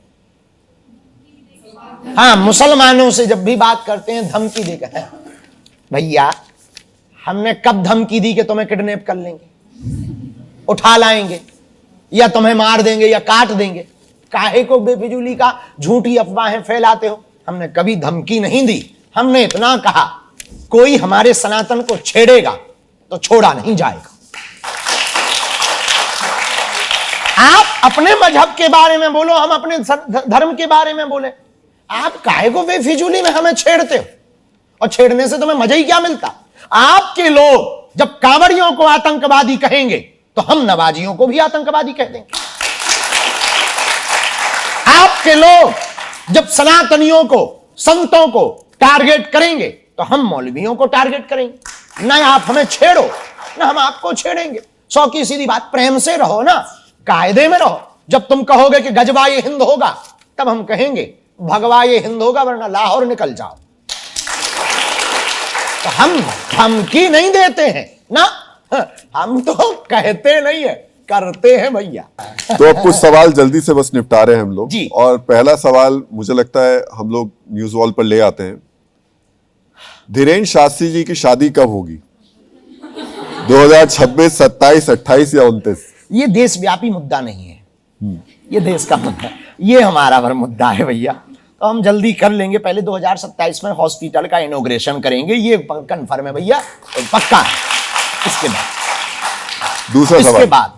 हाँ, मुसलमानों से जब भी बात करते हैं धमकी देकर। भैया हमने कब धमकी दी कि तुम्हें किडनैप कर लेंगे, उठा लाएंगे या तुम्हें मार देंगे या काट देंगे? काहे को बेफिजूली का झूठी अफवाहें फैलाते हो? हमने कभी धमकी नहीं दी। हमने इतना कहा, कोई हमारे सनातन को छेड़ेगा तो छोड़ा नहीं जाएगा। आप अपने मजहब के बारे में बोलो, हम अपने धर्म के बारे में बोले। आप काहे को बेफिजूली में हमें छेड़ते हो? और छेड़ने से तुम्हें मजा ही क्या मिलता? आपके लोग जब कांवड़ियों को आतंकवादी कहेंगे तो हम नवाजियों को भी आतंकवादी कह देंगे। आपके लोग जब सनातनियों को, संतों को टारगेट करेंगे तो हम मौलवियों को टारगेट करेंगे। ना आप हमें छेड़ो ना हम आपको छेड़ेंगे। 100 की सीधी बात, प्रेम से रहो ना, कायदे में रहो। जब तुम कहोगे कि गजवाए हिंद होगा तब हम कहेंगे भगवाए हिंद होगा, वरना लाहौर निकल जाओ। तो हम धमकी नहीं देते हैं ना, हम तो कहते नहीं है, करते हैं भैया। तो अब कुछ सवाल जल्दी से बस निपटा रहे हैं हम लोग जी। और पहला सवाल मुझे लगता है हम लोग न्यूज वॉल पर ले आते हैं। धीरेन्द्र शास्त्री जी की शादी कब होगी? 2026, 27, 28 या 29? ये देशव्यापी मुद्दा नहीं है, ये देश का मुद्दा, ये हमारा भर मुद्दा है भैया। तो हम जल्दी कर लेंगे। पहले 2027 में हॉस्पिटल का इनॉग्रेशन करेंगे, ये कंफर्म है भैया, पक्का है। इसके बाद दूसरा सवाल, इसके बाद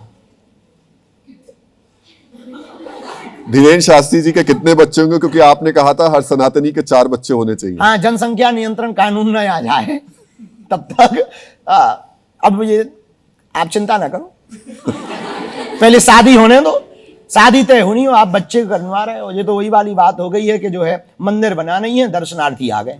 धीरेन्द्र शास्त्री जी के कितने बच्चे होंगे? क्योंकि आपने कहा था हर सनातनी के 4 बच्चे होने चाहिए। हाँ, जनसंख्या नियंत्रण कानून न आ जाए तब तक अब ये आप चिंता ना करो, पहले शादी होने दो। शादी तय होनी हो, आप बच्चे करवा रहे हो। ये तो वही वाली बात हो गई है कि जो है मंदिर बना नहीं है, दर्शनार्थी आ गए।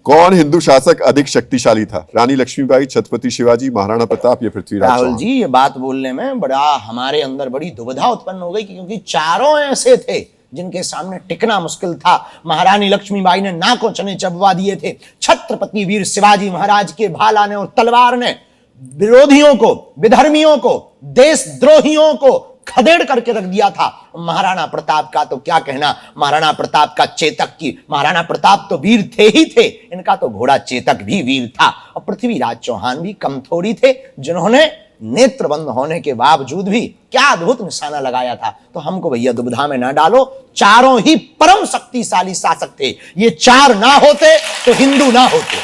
कौन हिंदू शासक अधिक शक्तिशाली था? रानी लक्ष्मीबाई, छत्रपति शिवाजी, महाराणा प्रताप या पृथ्वीराज राहुल चौहान? जी, ये बात बोलने में बड़ा हमारे अंदर बड़ी दुविधा उत्पन्न हो गई, क्योंकि चारों ऐसे थे जिनके सामने टिकना मुश्किल था। महारानी लक्ष्मीबाई ने नाकों चने चबवा दिए थे। छत्रपति वीर शिवाजी महाराज के भाला ने और तलवार ने विरोधियों को, विधर्मियों को, देशद्रोहियों को खदेड़ करके रख दिया था। महाराणा प्रताप का तो क्या कहना, महाराणा प्रताप का चेतक की, महाराणा प्रताप तो वीर थे ही थे, इनका तो घोड़ा चेतक भी वीर था। और पृथ्वीराज चौहान भी कम थोड़ी थे, जिन्होंने नेत्र बंद होने के बावजूद भी क्या अद्भुत निशाना लगाया था। तो हमको भैया दुविधा में ना डालो, चारों ही परम शक्तिशाली शासक थे। ये चार ना होते तो हिंदू ना होते।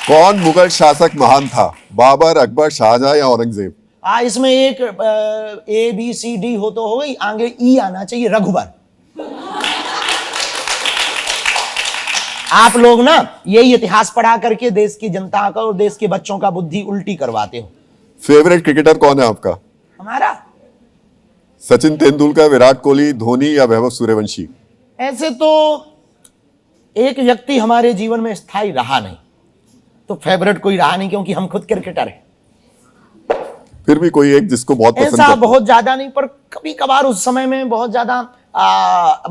कौन मुगल शासक महान था, बाबर, अकबर, शाहजहां या औरंगजेब? इसमें एक ABCD हो तो हो गई, आगे ई आना चाहिए, रघुबर। आप लोग ना यही इतिहास पढ़ा करके देश की जनता का और देश के बच्चों का बुद्धि उल्टी करवाते हो। फेवरेट क्रिकेटर कौन है आपका? हमारा सचिन तेंदुलकर, विराट कोहली, धोनी या वैभव सूर्यवंशी? ऐसे तो एक व्यक्ति हमारे जीवन में स्थायी रहा नहीं, तो फेवरेट कोई रहा नहीं, क्योंकि हम खुद क्रिकेटर हैं। फिर भी कोई एक जिसको बहुत पसंद ऐसा करते हैं? बहुत ज्यादा नहीं, पर कभी कभार उस समय में बहुत ज्यादा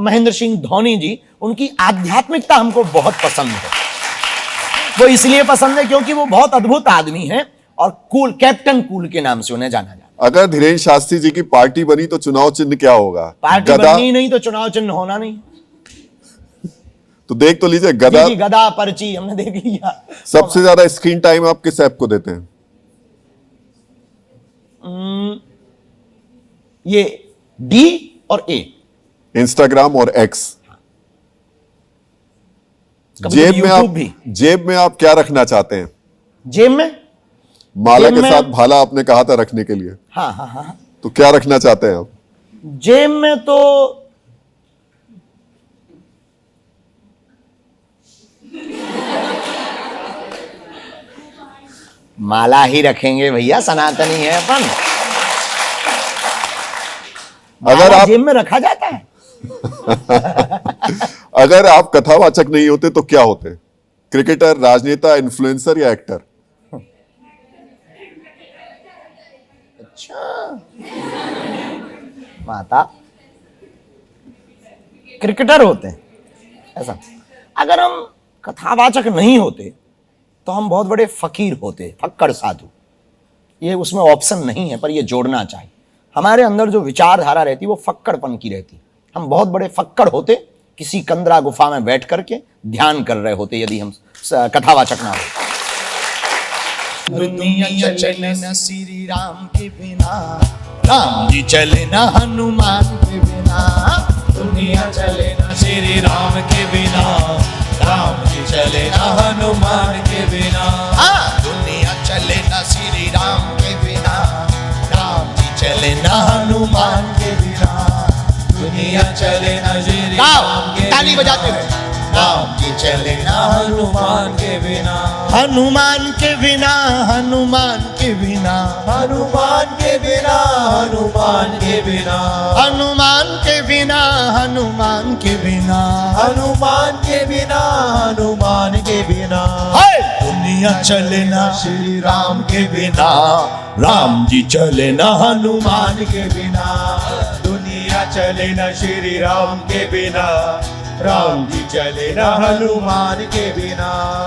महेंद्र सिंह धोनी जी, उनकी आध्यात्मिकता हमको बहुत पसंद है। वो इसलिए पसंद है क्योंकि वो बहुत अद्भुत आदमी हैं और कूल, कैप्टन कूल के नाम से उन्हें जाना जाता है। अगर धीरेन्द्र शास्त्री जी की पार्टी बनी तो चुनाव चिन्ह क्या होगा? पार्टी बननी नहीं तो चुनाव चिन्ह होना नहीं। तो देख तो लीजिए, गदा। जी, गदा पर्ची हमने देख लिया। सबसे ज्यादा स्क्रीन टाइम आप किस ऐप को देते हैं? ये D और A, इंस्टाग्राम और एक्स। जेब में आप क्या रखना चाहते हैं? जेब में माला के साथ भाला आपने कहा था रखने के लिए। हाँ। तो क्या रखना चाहते हैं आप? जेब में तो माला ही रखेंगे भैया, सनातनी है अपन। अगर आप जेब में रखा जाता है। अगर आप कथावाचक नहीं होते तो क्या होते? क्रिकेटर, राजनेता, इन्फ्लुएंसर या एक्टर? अच्छा, माता क्रिकेटर होते हैं ऐसा। अगर हम कथावाचक नहीं होते तो हम बहुत बड़े फकीर होते, फक्कड़ साधु। ये उसमें ऑप्शन नहीं है, पर ये जोड़ना चाहिए। हमारे अंदर जो विचारधारा रहती है वो फक्कड़पन की रहती। हम बहुत बड़े फक्कड़ होते, किसी कंदरा गुफा में बैठ करके ध्यान कर रहे होते, यदि हम कथावाचक ना हो। दुनिया चले न श्री राम के बिना, राम जी चले न हनुमान के बिना। दुनिया चले न श्री राम के बिना, राम जी चले न हनुमान के बिना। दुनिया चले न श्री राम के बिना, राम जी चले न हनुमान के बिना। दुनिया चले न श्री राम के बिना, ताली बजाते हुए। राम जी चले न हनुमान के बिना, हनुमान के बिना, हनुमान के बिना, हनुमान के बिना, हनुमान के बिना, हनुमान के बिना, हनुमान के बिना, हनुमान के बिना, हनुमान के बिना। दुनिया चले न श्री राम के बिना, राम जी चले न हनुमान के बिना। दुनिया चले न श्री राम के बिना, राम जी चले न हनुमान के बिना।